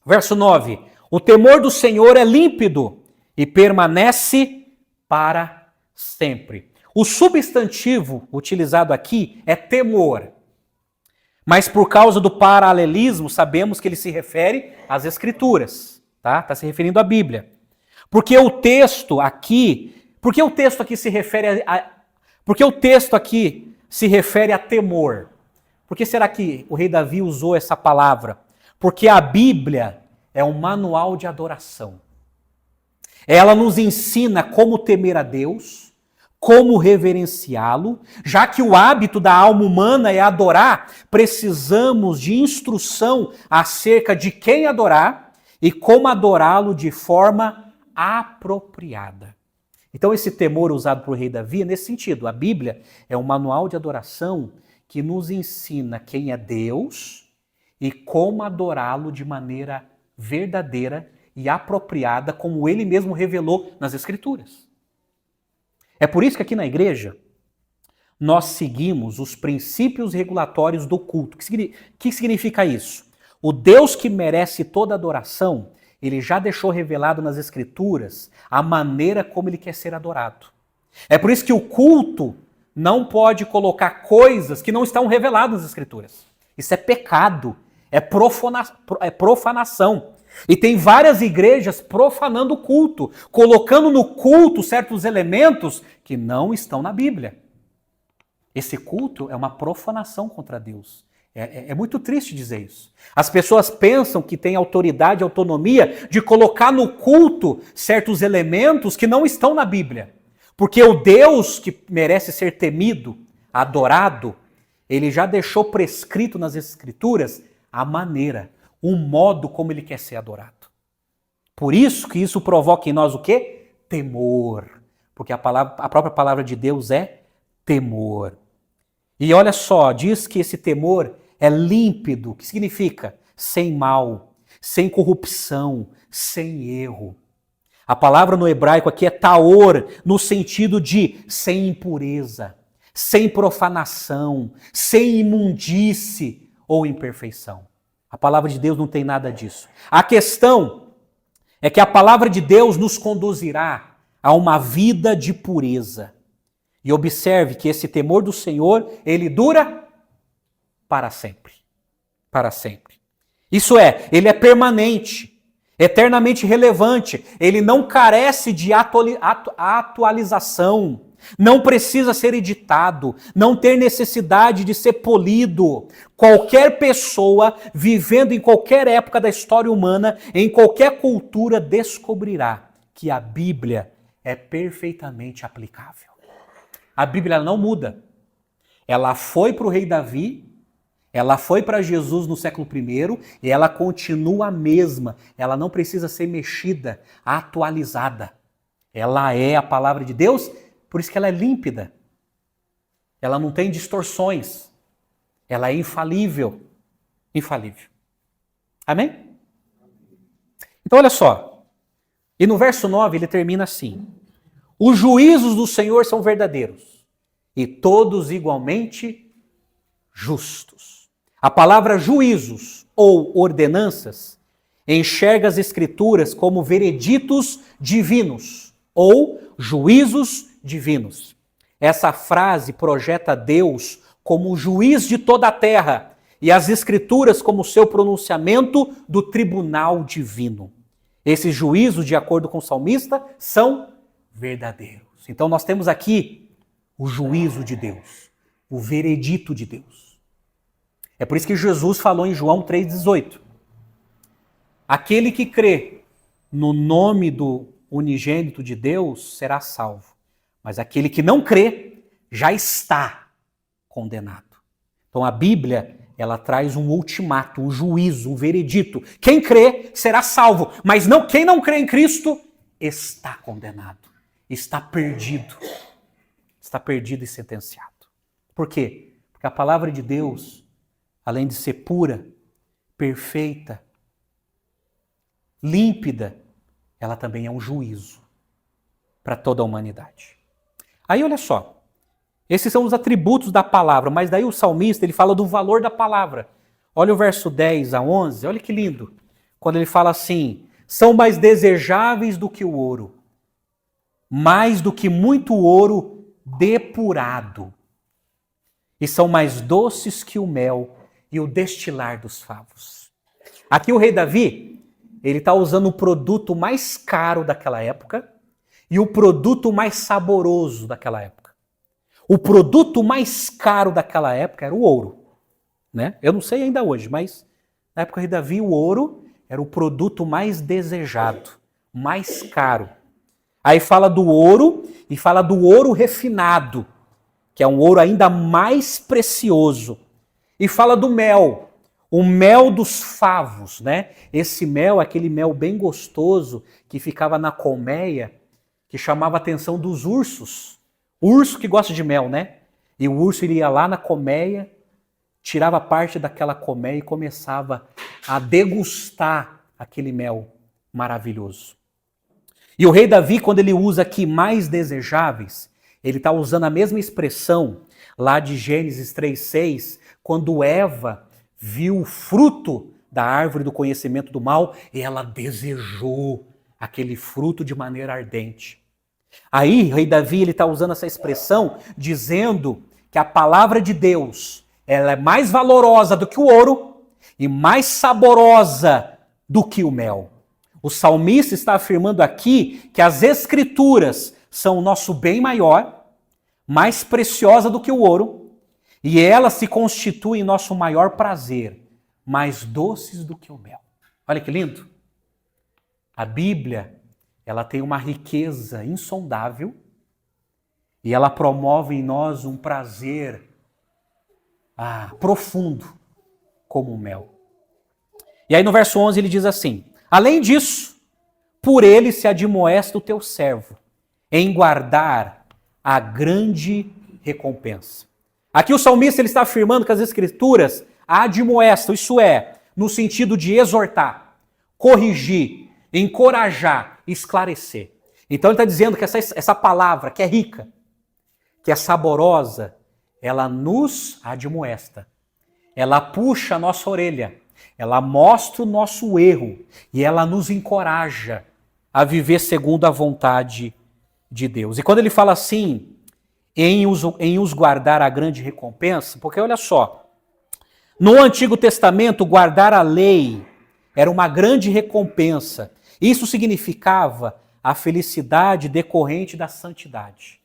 Speaker 1: verso 9, o temor do Senhor é límpido e permanece para sempre. O substantivo utilizado aqui é temor. Mas por causa do paralelismo, sabemos que ele se refere às Escrituras. Tá? Está se referindo à Bíblia. Porque o texto aqui se refere a temor? Por que será que o rei Davi usou essa palavra? Porque a Bíblia é um manual de adoração. Ela nos ensina como temer a Deus, como reverenciá-lo. Já que o hábito da alma humana é adorar, precisamos de instrução acerca de quem adorar e como adorá-lo de forma apropriada. Então esse temor usado por rei Davi é nesse sentido. A Bíblia é um manual de adoração que nos ensina quem é Deus e como adorá-lo de maneira verdadeira e apropriada, como ele mesmo revelou nas Escrituras. É por isso que aqui na igreja nós seguimos os princípios regulatórios do culto. O que significa isso? O Deus que merece toda adoração, ele já deixou revelado nas Escrituras a maneira como ele quer ser adorado. É por isso que o culto não pode colocar coisas que não estão reveladas nas Escrituras. Isso é pecado, é profanação. E tem várias igrejas profanando o culto, colocando no culto certos elementos que não estão na Bíblia. Esse culto é uma profanação contra Deus. É muito triste dizer isso. As pessoas pensam que têm autoridade e autonomia de colocar no culto certos elementos que não estão na Bíblia. Porque o Deus que merece ser temido, adorado, ele já deixou prescrito nas Escrituras a maneira, o modo como ele quer ser adorado. Por isso que isso provoca em nós o quê? Temor. Porque a própria palavra de Deus é temor. E olha só, diz que esse temor é límpido. O que significa? Sem mal, sem corrupção, sem erro. A palavra no hebraico aqui é taor, no sentido de sem impureza, sem profanação, sem imundície ou imperfeição. A palavra de Deus não tem nada disso. A questão é que a palavra de Deus nos conduzirá a uma vida de pureza. E observe que esse temor do Senhor, ele dura para sempre. Para sempre. Isso é, ele é permanente, eternamente relevante. Ele não carece de atualização. Não precisa ser editado, não ter necessidade de ser polido. Qualquer pessoa, vivendo em qualquer época da história humana, em qualquer cultura, descobrirá que a Bíblia é perfeitamente aplicável. A Bíblia não muda. Ela foi para o rei Davi, ela foi para Jesus no século I e ela continua a mesma. Ela não precisa ser mexida, atualizada. Ela é a palavra de Deus. Por isso que ela é límpida. Ela não tem distorções. Ela é infalível. Infalível. Amém? Então olha só. E no verso 9 ele termina assim. Os juízos do Senhor são verdadeiros e todos igualmente justos. A palavra juízos ou ordenanças enxerga as Escrituras como vereditos divinos ou juízos divinos. Essa frase projeta Deus como o juiz de toda a terra e as Escrituras como seu pronunciamento do tribunal divino. Esses juízos, de acordo com o salmista, são verdadeiros. Então nós temos aqui o juízo de Deus, o veredito de Deus. É por isso que Jesus falou em João 3,18. Aquele que crê no nome do unigênito de Deus será salvo. Mas aquele que não crê já está condenado. Então a Bíblia, ela traz um ultimato, um juízo, um veredito. Quem crê será salvo, mas quem não crê em Cristo está condenado, está perdido. Está perdido e sentenciado. Por quê? Porque a palavra de Deus, além de ser pura, perfeita, límpida, ela também é um juízo para toda a humanidade. Aí olha só, esses são os atributos da palavra, mas daí o salmista ele fala do valor da palavra. Olha o verso 10 a 11, olha que lindo. Quando ele fala assim, são mais desejáveis do que o ouro, mais do que muito ouro depurado, e são mais doces que o mel e o destilar dos favos. Aqui o rei Davi, ele está usando o produto mais caro daquela época e o produto mais saboroso daquela época. O produto mais caro daquela época era o ouro, né? Eu não sei ainda hoje, mas na época do rei Davi o ouro era o produto mais desejado, mais caro. Aí fala do ouro e fala do ouro refinado, que é um ouro ainda mais precioso. E fala do mel, o mel dos favos, né? Esse mel, aquele mel bem gostoso que ficava na colmeia, que chamava a atenção dos ursos. Urso que gosta de mel, né? E o urso iria lá na colmeia, tirava parte daquela colmeia e começava a degustar aquele mel maravilhoso. E o rei Davi, quando ele usa aqui mais desejáveis, ele está usando a mesma expressão lá de Gênesis 3,6, quando Eva viu o fruto da árvore do conhecimento do mal, e ela desejou aquele fruto de maneira ardente. Aí, o rei Davi está usando essa expressão, dizendo que a palavra de Deus ela é mais valorosa do que o ouro e mais saborosa do que o mel. O salmista está afirmando aqui que as escrituras são o nosso bem maior, mais preciosa do que o ouro, e elas se constituem nosso maior prazer, mais doces do que o mel. Olha que lindo! A Bíblia, ela tem uma riqueza insondável e ela promove em nós um prazer profundo como o mel. E aí no verso 11 ele diz assim: além disso, por ele se admoesta o teu servo, em guardar a grande recompensa. Aqui o salmista ele está afirmando que as escrituras admoestam, isso é, no sentido de exortar, corrigir, encorajar, esclarecer. Então ele está dizendo que essa palavra que é rica, que é saborosa, ela nos admoesta, ela puxa a nossa orelha, ela mostra o nosso erro e ela nos encoraja a viver segundo a vontade de Deus. E quando ele fala assim, em os guardar a grande recompensa, porque olha só, no Antigo Testamento guardar a lei era uma grande recompensa. Isso significava a felicidade decorrente da santidade.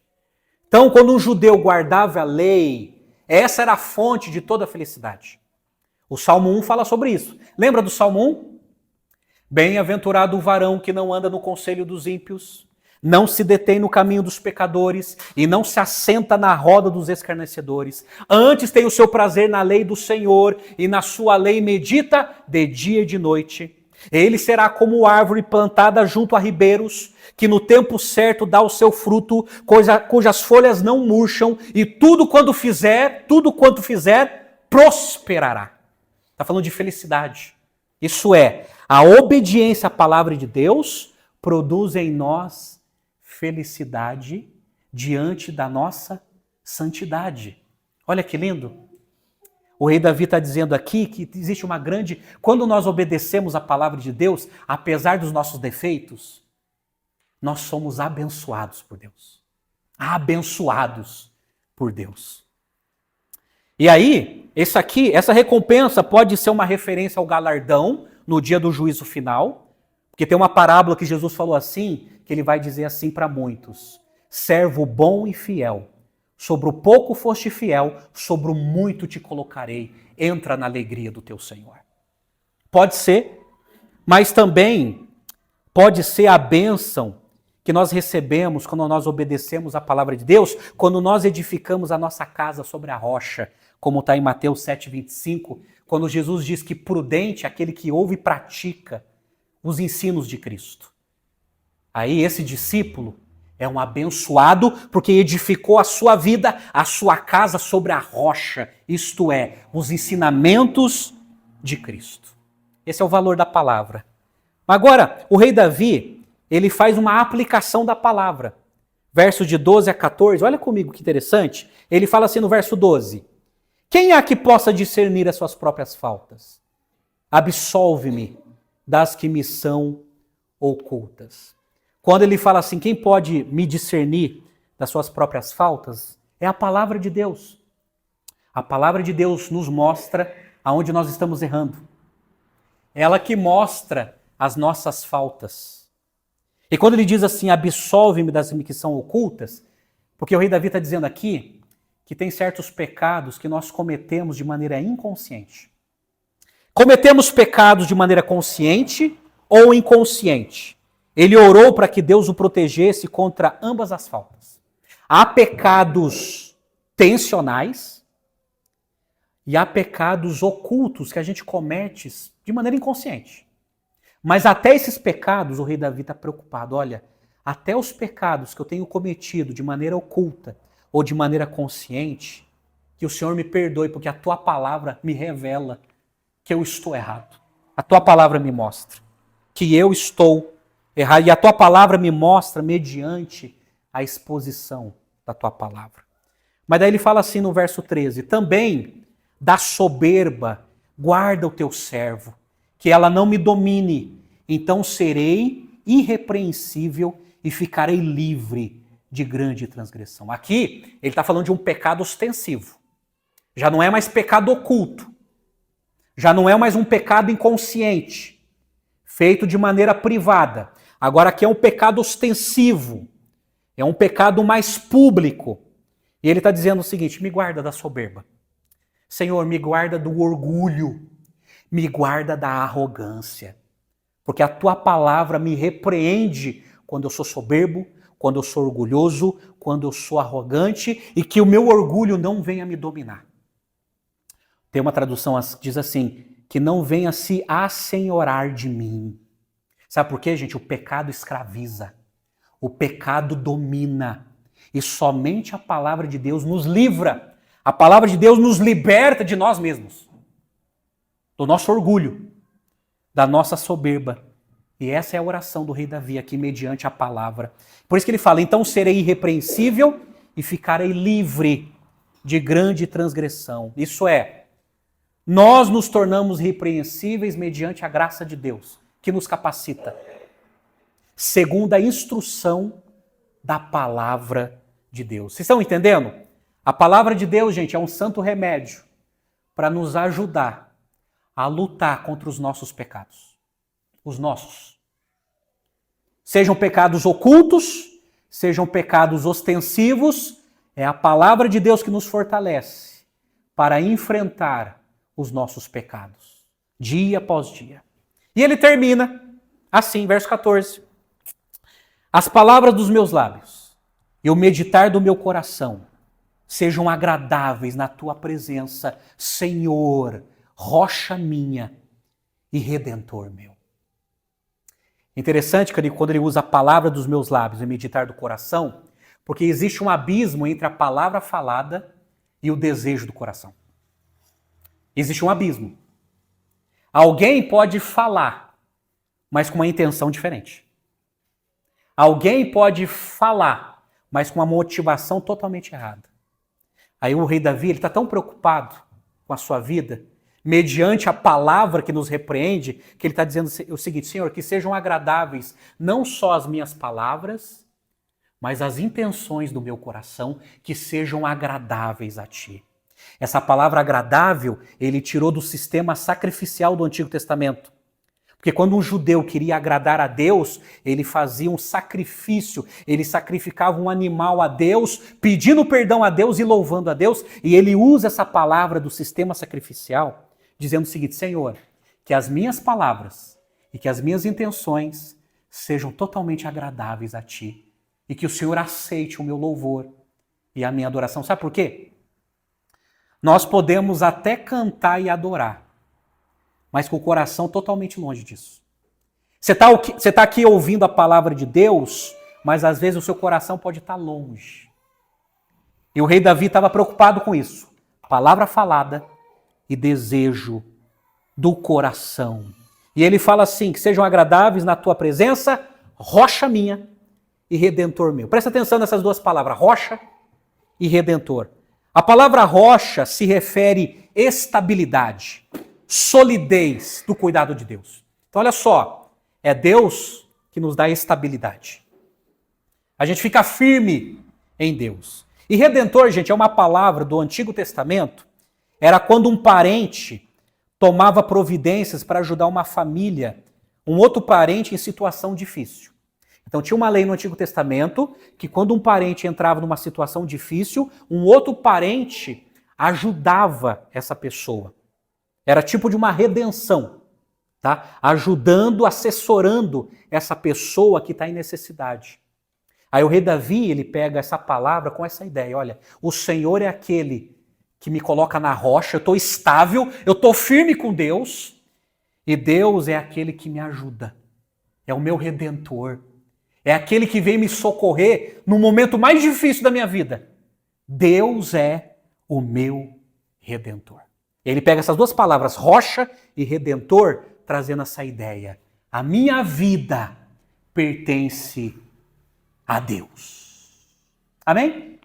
Speaker 1: Então, quando um judeu guardava a lei, essa era a fonte de toda a felicidade. O Salmo 1 fala sobre isso. Lembra do Salmo 1? Bem-aventurado o varão que não anda no conselho dos ímpios, não se detém no caminho dos pecadores e não se assenta na roda dos escarnecedores. Antes tem o seu prazer na lei do Senhor e na sua lei medita de dia e de noite. Ele será como árvore plantada junto a ribeiros, que no tempo certo dá o seu fruto, cujas folhas não murcham, e tudo quanto fizer, prosperará. Está falando de felicidade. Isso é, a obediência à palavra de Deus produz em nós felicidade diante da nossa santidade. Olha que lindo. O rei Davi está dizendo aqui que existe uma grande... Quando nós obedecemos a palavra de Deus, apesar dos nossos defeitos, nós somos abençoados por Deus. Abençoados por Deus. E aí, essa recompensa pode ser uma referência ao galardão no dia do juízo final, porque tem uma parábola que Jesus falou assim, que ele vai dizer assim para muitos: servo bom e fiel, sobre o pouco foste fiel, sobre o muito te colocarei, entra na alegria do teu Senhor. Pode ser, mas também pode ser a bênção que nós recebemos quando nós obedecemos a palavra de Deus, quando nós edificamos a nossa casa sobre a rocha, como está em Mateus 7,25, quando Jesus diz que prudente é aquele que ouve e pratica os ensinos de Cristo. Aí esse discípulo é um abençoado porque edificou a sua vida, a sua casa sobre a rocha, isto é, os ensinamentos de Cristo. Esse é o valor da palavra. Agora, o rei Davi, ele faz uma aplicação da palavra. Versos de 12 a 14, olha comigo que interessante. Ele fala assim no verso 12: quem há que possa discernir as suas próprias faltas? Absolve-me das que me são ocultas. Quando ele fala assim, quem pode me discernir das suas próprias faltas? É a palavra de Deus. A palavra de Deus nos mostra aonde nós estamos errando. Ela que mostra as nossas faltas. E quando ele diz assim, absolve-me das que são ocultas, porque o rei Davi está dizendo aqui que tem certos pecados que nós cometemos de maneira inconsciente. Cometemos pecados de maneira consciente ou inconsciente. Ele orou para que Deus o protegesse contra ambas as faltas. Há pecados tensionais e há pecados ocultos que a gente comete de maneira inconsciente. Mas até esses pecados, o rei Davi está preocupado. Olha, até os pecados que eu tenho cometido de maneira oculta ou de maneira consciente, que o Senhor me perdoe, porque a tua palavra me revela que eu estou errado. A tua palavra me mostra que eu estou errado. E a tua palavra me mostra mediante a exposição da tua palavra. Mas daí ele fala assim no verso 13, também da soberba guarda o teu servo, que ela não me domine, então serei irrepreensível e ficarei livre de grande transgressão. Aqui ele está falando de um pecado ostensivo. Já não é mais pecado oculto. Já não é mais um pecado inconsciente, feito de maneira privada. Agora aqui é um pecado ostensivo. É um pecado mais público. E ele está dizendo o seguinte, me guarda da soberba. Senhor, me guarda do orgulho. Me guarda da arrogância. Porque a tua palavra me repreende quando eu sou soberbo, quando eu sou orgulhoso, quando eu sou arrogante e que o meu orgulho não venha me dominar. Tem uma tradução que diz assim, que não venha se assenhorar de mim. Sabe por quê, gente? O pecado escraviza. O pecado domina. E somente a palavra de Deus nos livra. A palavra de Deus nos liberta de nós mesmos. Do nosso orgulho. Da nossa soberba. E essa é a oração do rei Davi aqui, mediante a palavra. Por isso que ele fala, então serei irrepreensível e ficarei livre de grande transgressão. Isso é, nós nos tornamos irrepreensíveis mediante a graça de Deus, que nos capacita. Segundo a instrução da palavra de Deus. Vocês estão entendendo? A palavra de Deus, gente, é um santo remédio para nos ajudar a lutar contra os nossos pecados. Os nossos. Sejam pecados ocultos, sejam pecados ostensivos, é a palavra de Deus que nos fortalece para enfrentar os nossos pecados, dia após dia. E ele termina assim, verso 14. As palavras dos meus lábios e o meditar do meu coração sejam agradáveis na tua presença, Senhor, rocha minha e redentor meu. Interessante que quando ele usa a palavra dos meus lábios e meditar do coração, porque existe um abismo entre a palavra falada e o desejo do coração. Existe um abismo. Alguém pode falar, mas com uma intenção diferente. Alguém pode falar, mas com uma motivação totalmente errada. Aí o rei Davi está tão preocupado com a sua vida, mediante a palavra que nos repreende, que ele está dizendo o seguinte, Senhor, que sejam agradáveis não só as minhas palavras, mas as intenções do meu coração, que sejam agradáveis a ti. Essa palavra agradável, ele tirou do sistema sacrificial do Antigo Testamento. Porque quando um judeu queria agradar a Deus, ele fazia um sacrifício, ele sacrificava um animal a Deus, pedindo perdão a Deus e louvando a Deus, e ele usa essa palavra do sistema sacrificial, dizendo o seguinte, Senhor, que as minhas palavras e que as minhas intenções sejam totalmente agradáveis a ti, e que o Senhor aceite o meu louvor e a minha adoração. Sabe por quê? Nós podemos até cantar e adorar, mas com o coração totalmente longe disso. Você está aqui ouvindo a palavra de Deus, mas às vezes o seu coração pode estar longe. E o rei Davi estava preocupado com isso. Palavra falada e desejo do coração. E ele fala assim, que sejam agradáveis na tua presença, rocha minha e redentor meu. Presta atenção nessas duas palavras, rocha e redentor. A palavra rocha se refere à estabilidade, solidez do cuidado de Deus. Então olha só, é Deus que nos dá estabilidade. A gente fica firme em Deus. E redentor, gente, é uma palavra do Antigo Testamento, era quando um parente tomava providências para ajudar uma família, um outro parente em situação difícil. Então tinha uma lei no Antigo Testamento que quando um parente entrava numa situação difícil, um outro parente ajudava essa pessoa. Era tipo de uma redenção. tá? Ajudando, assessorando essa pessoa que está em necessidade. Aí o rei Davi, ele pega essa palavra com essa ideia, olha, o Senhor é aquele que me coloca na rocha, eu estou estável, eu estou firme com Deus, e Deus é aquele que me ajuda, é o meu Redentor, é aquele que vem me socorrer no momento mais difícil da minha vida. Deus é o meu Redentor. Ele pega essas duas palavras, rocha e Redentor, trazendo essa ideia. A minha vida pertence a Deus. Amém?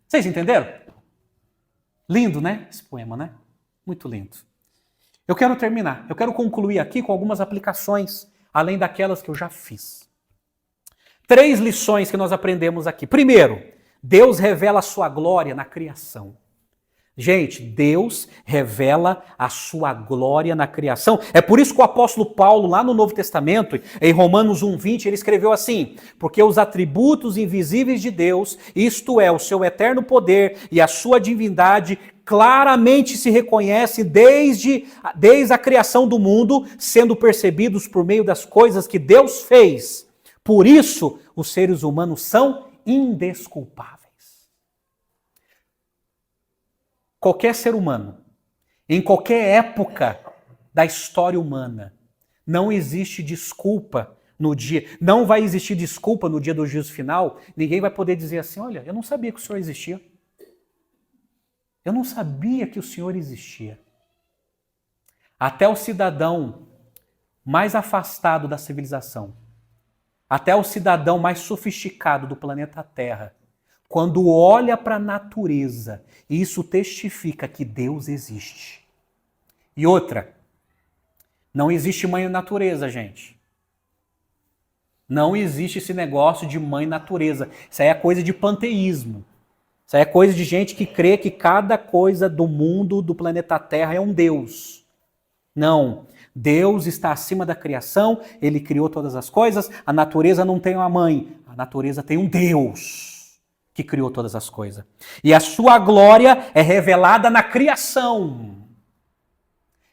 Speaker 1: Vocês entenderam? Lindo, né? Esse poema, né? Muito lindo. Eu quero terminar. Eu quero concluir aqui com algumas aplicações, além daquelas que eu já fiz. 3 lições que nós aprendemos aqui. Primeiro, Deus revela a sua glória na criação. Gente, Deus revela a sua glória na criação. É por isso que o apóstolo Paulo, lá no Novo Testamento, em Romanos 1:20, ele escreveu assim: porque os atributos invisíveis de Deus, isto é, o seu eterno poder e a sua divindade, claramente se reconhecem desde a criação do mundo, sendo percebidos por meio das coisas que Deus fez. Por isso, os seres humanos são indesculpáveis. Qualquer ser humano, em qualquer época da história humana, não existe desculpa no dia, não vai existir desculpa no dia do juízo final. Ninguém vai poder dizer assim, olha, eu não sabia que o Senhor existia. Eu não sabia que o Senhor existia. Até o cidadão mais afastado da civilização, até o cidadão mais sofisticado do planeta Terra, quando olha para a natureza, isso testifica que Deus existe. E outra, não existe mãe natureza, gente. Não existe esse negócio de mãe natureza. Isso aí é coisa de panteísmo. Isso aí é coisa de gente que crê que cada coisa do mundo, do planeta Terra, é um Deus. Não. Deus está acima da criação, Ele criou todas as coisas, a natureza não tem uma mãe, a natureza tem um Deus que criou todas as coisas. E a sua glória é revelada na criação.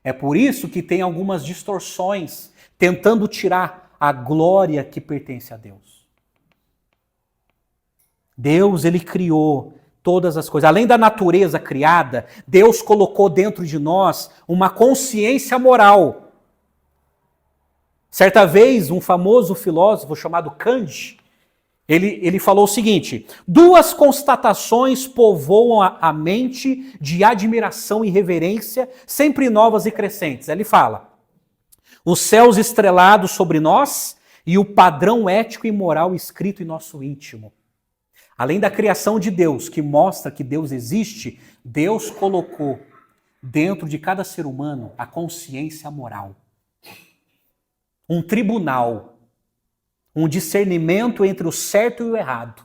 Speaker 1: É por isso que tem algumas distorções tentando tirar a glória que pertence a Deus. Deus, Ele criou todas as coisas. Além da natureza criada, Deus colocou dentro de nós uma consciência moral. Certa vez, um famoso filósofo chamado Kant, ele falou o seguinte: 2 constatações povoam a mente de admiração e reverência, sempre novas e crescentes. Ele fala: os céus estrelados sobre nós e o padrão ético e moral escrito em nosso íntimo. Além da criação de Deus, que mostra que Deus existe, Deus colocou dentro de cada ser humano a consciência moral. Um tribunal, um discernimento entre o certo e o errado.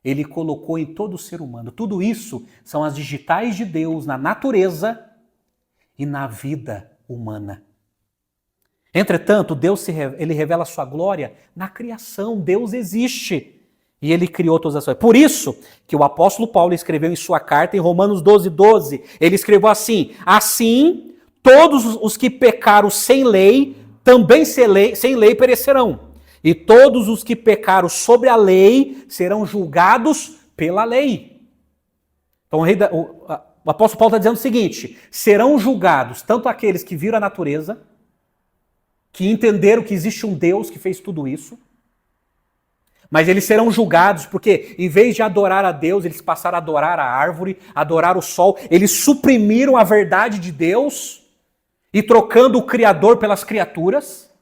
Speaker 1: Ele colocou em todo ser humano. Tudo isso são as digitais de Deus na natureza e na vida humana. Entretanto, Deus ele revela a sua glória na criação. Deus existe e Ele criou todas as coisas. Por isso que o apóstolo Paulo escreveu em sua carta, em Romanos 12:12, ele escreveu assim: assim, todos os que pecaram sem lei, também sem lei perecerão. E todos os que pecaram sobre a lei serão julgados pela lei. Então o apóstolo Paulo está dizendo o seguinte: serão julgados tanto aqueles que viram a natureza, que entenderam que existe um Deus que fez tudo isso, mas eles serão julgados porque, em vez de adorar a Deus, eles passaram a adorar a árvore, adorar o sol, eles suprimiram a verdade de Deus e trocando o Criador pelas criaturas.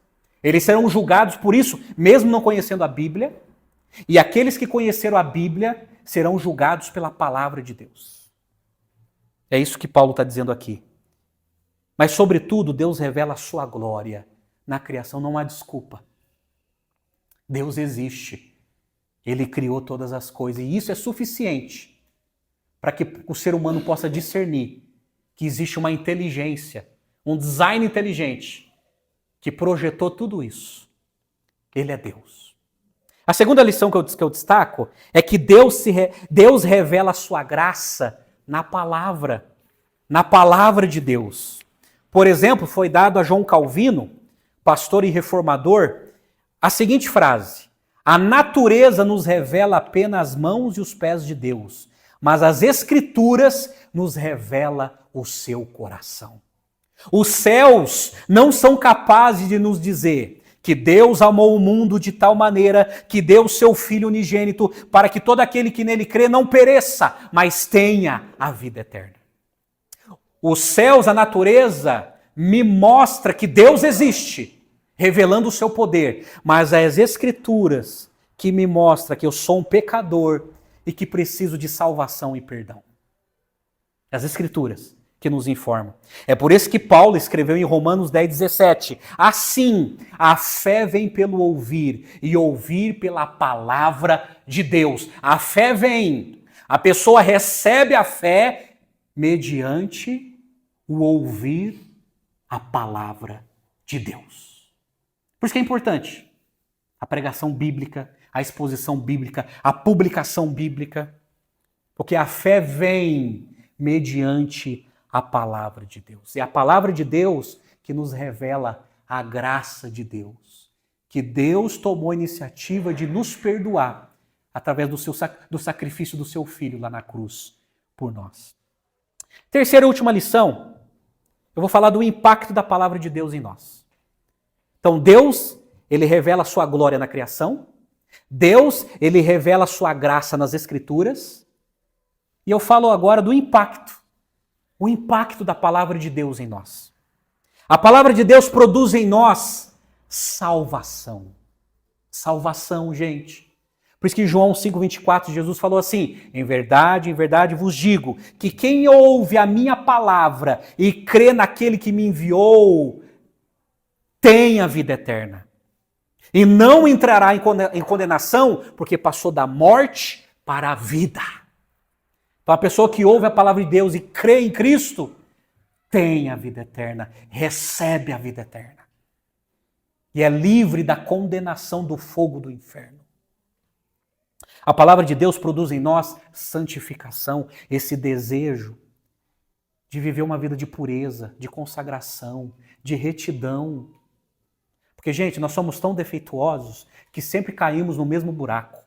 Speaker 1: Eles serão julgados por isso, mesmo não conhecendo a Bíblia. E aqueles que conheceram a Bíblia serão julgados pela palavra de Deus. É isso que Paulo está dizendo aqui. Mas, sobretudo, Deus revela a sua glória. Na criação não há desculpa. Deus existe. Ele criou todas as coisas. E isso é suficiente para que o ser humano possa discernir que existe uma inteligência, um design inteligente, que projetou tudo isso. Ele é Deus. A segunda lição que eu destaco é que Deus revela a sua graça na palavra de Deus. Por exemplo, foi dado a João Calvino, pastor e reformador, a seguinte frase: a natureza nos revela apenas as mãos e os pés de Deus, mas as Escrituras nos revela o seu coração. Os céus não são capazes de nos dizer que Deus amou o mundo de tal maneira que deu o seu Filho unigênito para que todo aquele que nele crê não pereça, mas tenha a vida eterna. Os céus, a natureza, me mostra que Deus existe, revelando o seu poder, mas as Escrituras que me mostram que eu sou um pecador e que preciso de salvação e perdão. As Escrituras que nos informam. É por isso que Paulo escreveu em Romanos 10:17, assim, a fé vem pelo ouvir, e ouvir pela palavra de Deus. A fé vem, a pessoa recebe a fé mediante o ouvir a palavra de Deus. Por isso que é importante a pregação bíblica, a exposição bíblica, a publicação bíblica, porque a fé vem mediante a palavra de Deus. É a palavra de Deus que nos revela a graça de Deus, que Deus tomou a iniciativa de nos perdoar através do sacrifício do seu Filho lá na cruz por nós. Terceira e última lição, eu vou falar do impacto da palavra de Deus em nós. Então Deus, ele revela a sua glória na criação, Deus, ele revela a sua graça nas Escrituras, e eu falo agora do impacto, o impacto da palavra de Deus em nós. A palavra de Deus produz em nós salvação. Salvação, gente. Por isso que em João 5,24, Jesus falou assim, em verdade vos digo, que quem ouve a minha palavra e crê naquele que me enviou, tem a vida eterna. E não entrará em condenação, porque passou da morte para a vida. Então a pessoa que ouve a palavra de Deus e crê em Cristo, tem a vida eterna, recebe a vida eterna. E é livre da condenação do fogo do inferno. A palavra de Deus produz em nós santificação, esse desejo de viver uma vida de pureza, de consagração, de retidão. Porque, gente, nós somos tão defeituosos que sempre caímos no mesmo buraco.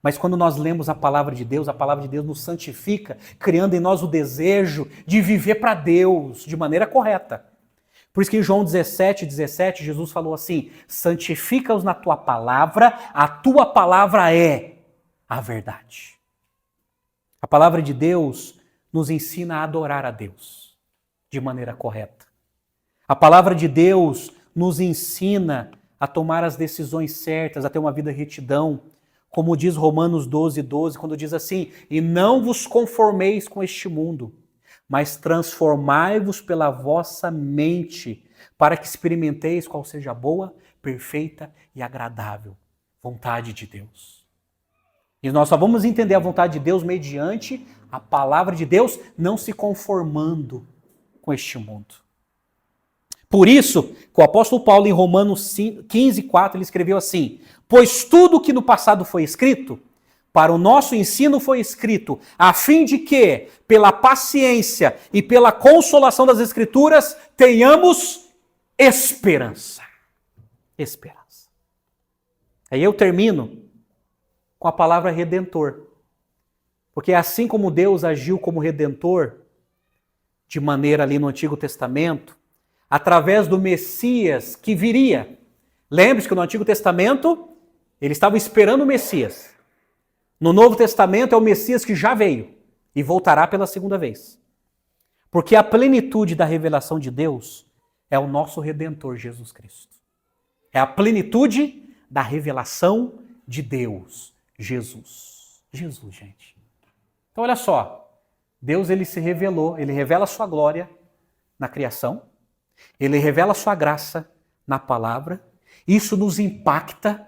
Speaker 1: Mas quando nós lemos a palavra de Deus nos santifica, criando em nós o desejo de viver para Deus de maneira correta. Por isso que em João 17, Jesus falou assim, santifica-os na tua palavra, a tua palavra é a verdade. A palavra de Deus nos ensina a adorar a Deus de maneira correta. A palavra de Deus nos ensina a tomar as decisões certas, a ter uma vida retidão, como diz Romanos 12, quando diz assim, e não vos conformeis com este mundo, mas transformai-vos pela vossa mente, para que experimenteis qual seja a boa, perfeita e agradável vontade de Deus. E nós só vamos entender a vontade de Deus mediante a palavra de Deus, não se conformando com este mundo. Por isso, que o apóstolo Paulo, em Romanos 15:4, ele escreveu assim, pois tudo que no passado foi escrito, para o nosso ensino foi escrito, a fim de que, pela paciência e pela consolação das Escrituras, tenhamos esperança. Esperança. Aí eu termino com a palavra redentor. Porque assim como Deus agiu como redentor, de maneira ali no Antigo Testamento, através do Messias que viria. Lembre-se que no Antigo Testamento, ele estava esperando o Messias. No Novo Testamento é o Messias que já veio e voltará pela segunda vez. Porque a plenitude da revelação de Deus é o nosso Redentor Jesus Cristo. É a plenitude da revelação de Deus, Jesus. Jesus, gente. Então olha só, Deus ele se revelou, ele revela a sua glória na criação, ele revela a sua graça na palavra, isso nos impacta,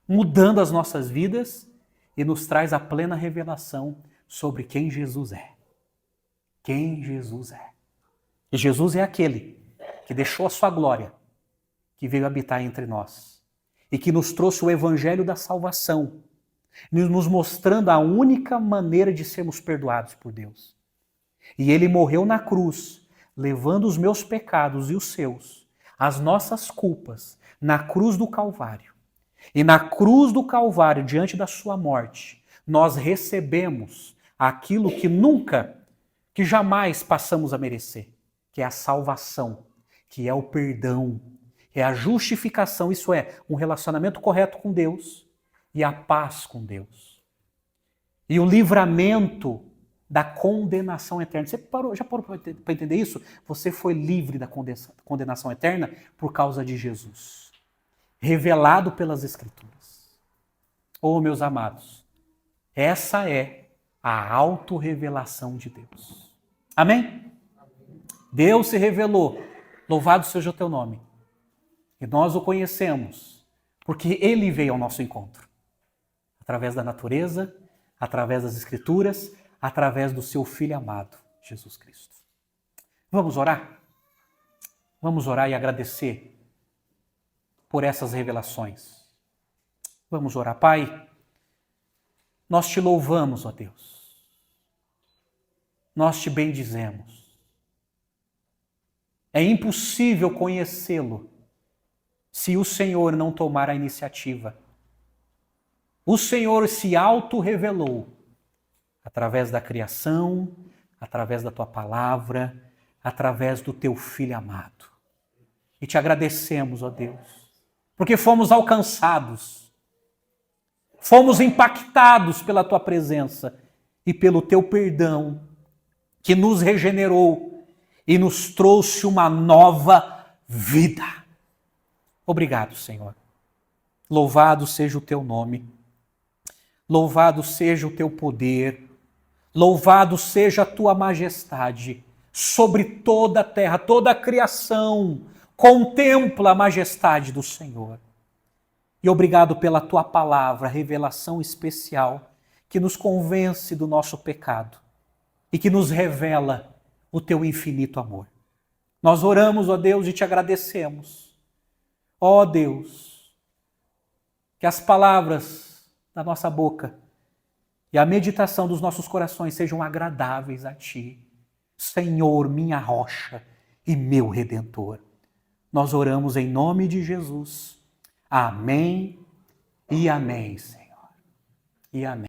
Speaker 1: mudando as nossas vidas e nos traz a plena revelação sobre quem Jesus é. Quem Jesus é. E Jesus é aquele que deixou a sua glória, que veio habitar entre nós e que nos trouxe o evangelho da salvação, nos mostrando a única maneira de sermos perdoados por Deus. E ele morreu na cruz, levando os meus pecados e os seus, as nossas culpas, na cruz do Calvário. E na cruz do Calvário, diante da sua morte, nós recebemos aquilo que jamais passamos a merecer, que é a salvação, que é o perdão, é a justificação, isso é, um relacionamento correto com Deus e a paz com Deus. E o livramento da condenação eterna. Você já parou para entender isso? Você foi livre da condenação eterna por causa de Jesus, revelado pelas Escrituras. Oh, meus amados, essa é a autorrevelação de Deus. Amém? Deus se revelou, louvado seja o teu nome. E nós o conhecemos, porque Ele veio ao nosso encontro. Através da natureza, através das Escrituras, através do seu Filho amado, Jesus Cristo. Vamos orar? Vamos orar e agradecer por essas revelações. Vamos orar. Pai, nós te louvamos, ó Deus. Nós te bendizemos. É impossível conhecê-lo se o Senhor não tomar a iniciativa. O Senhor se auto-revelou através da criação, através da tua palavra, através do teu Filho amado. E te agradecemos, ó Deus, porque fomos alcançados, fomos impactados pela tua presença e pelo teu perdão, que nos regenerou e nos trouxe uma nova vida. Obrigado, Senhor. Louvado seja o teu nome. Louvado seja o teu poder. Louvado seja a tua majestade sobre toda a terra, toda a criação. Contempla a majestade do Senhor. E obrigado pela tua palavra, revelação especial, que nos convence do nosso pecado e que nos revela o teu infinito amor. Nós oramos, ó Deus, e te agradecemos. Ó Deus, que as palavras da nossa boca e a meditação dos nossos corações sejam agradáveis a ti, Senhor, minha rocha e meu Redentor. Nós oramos em nome de Jesus. Amém e amém, Senhor. E amém.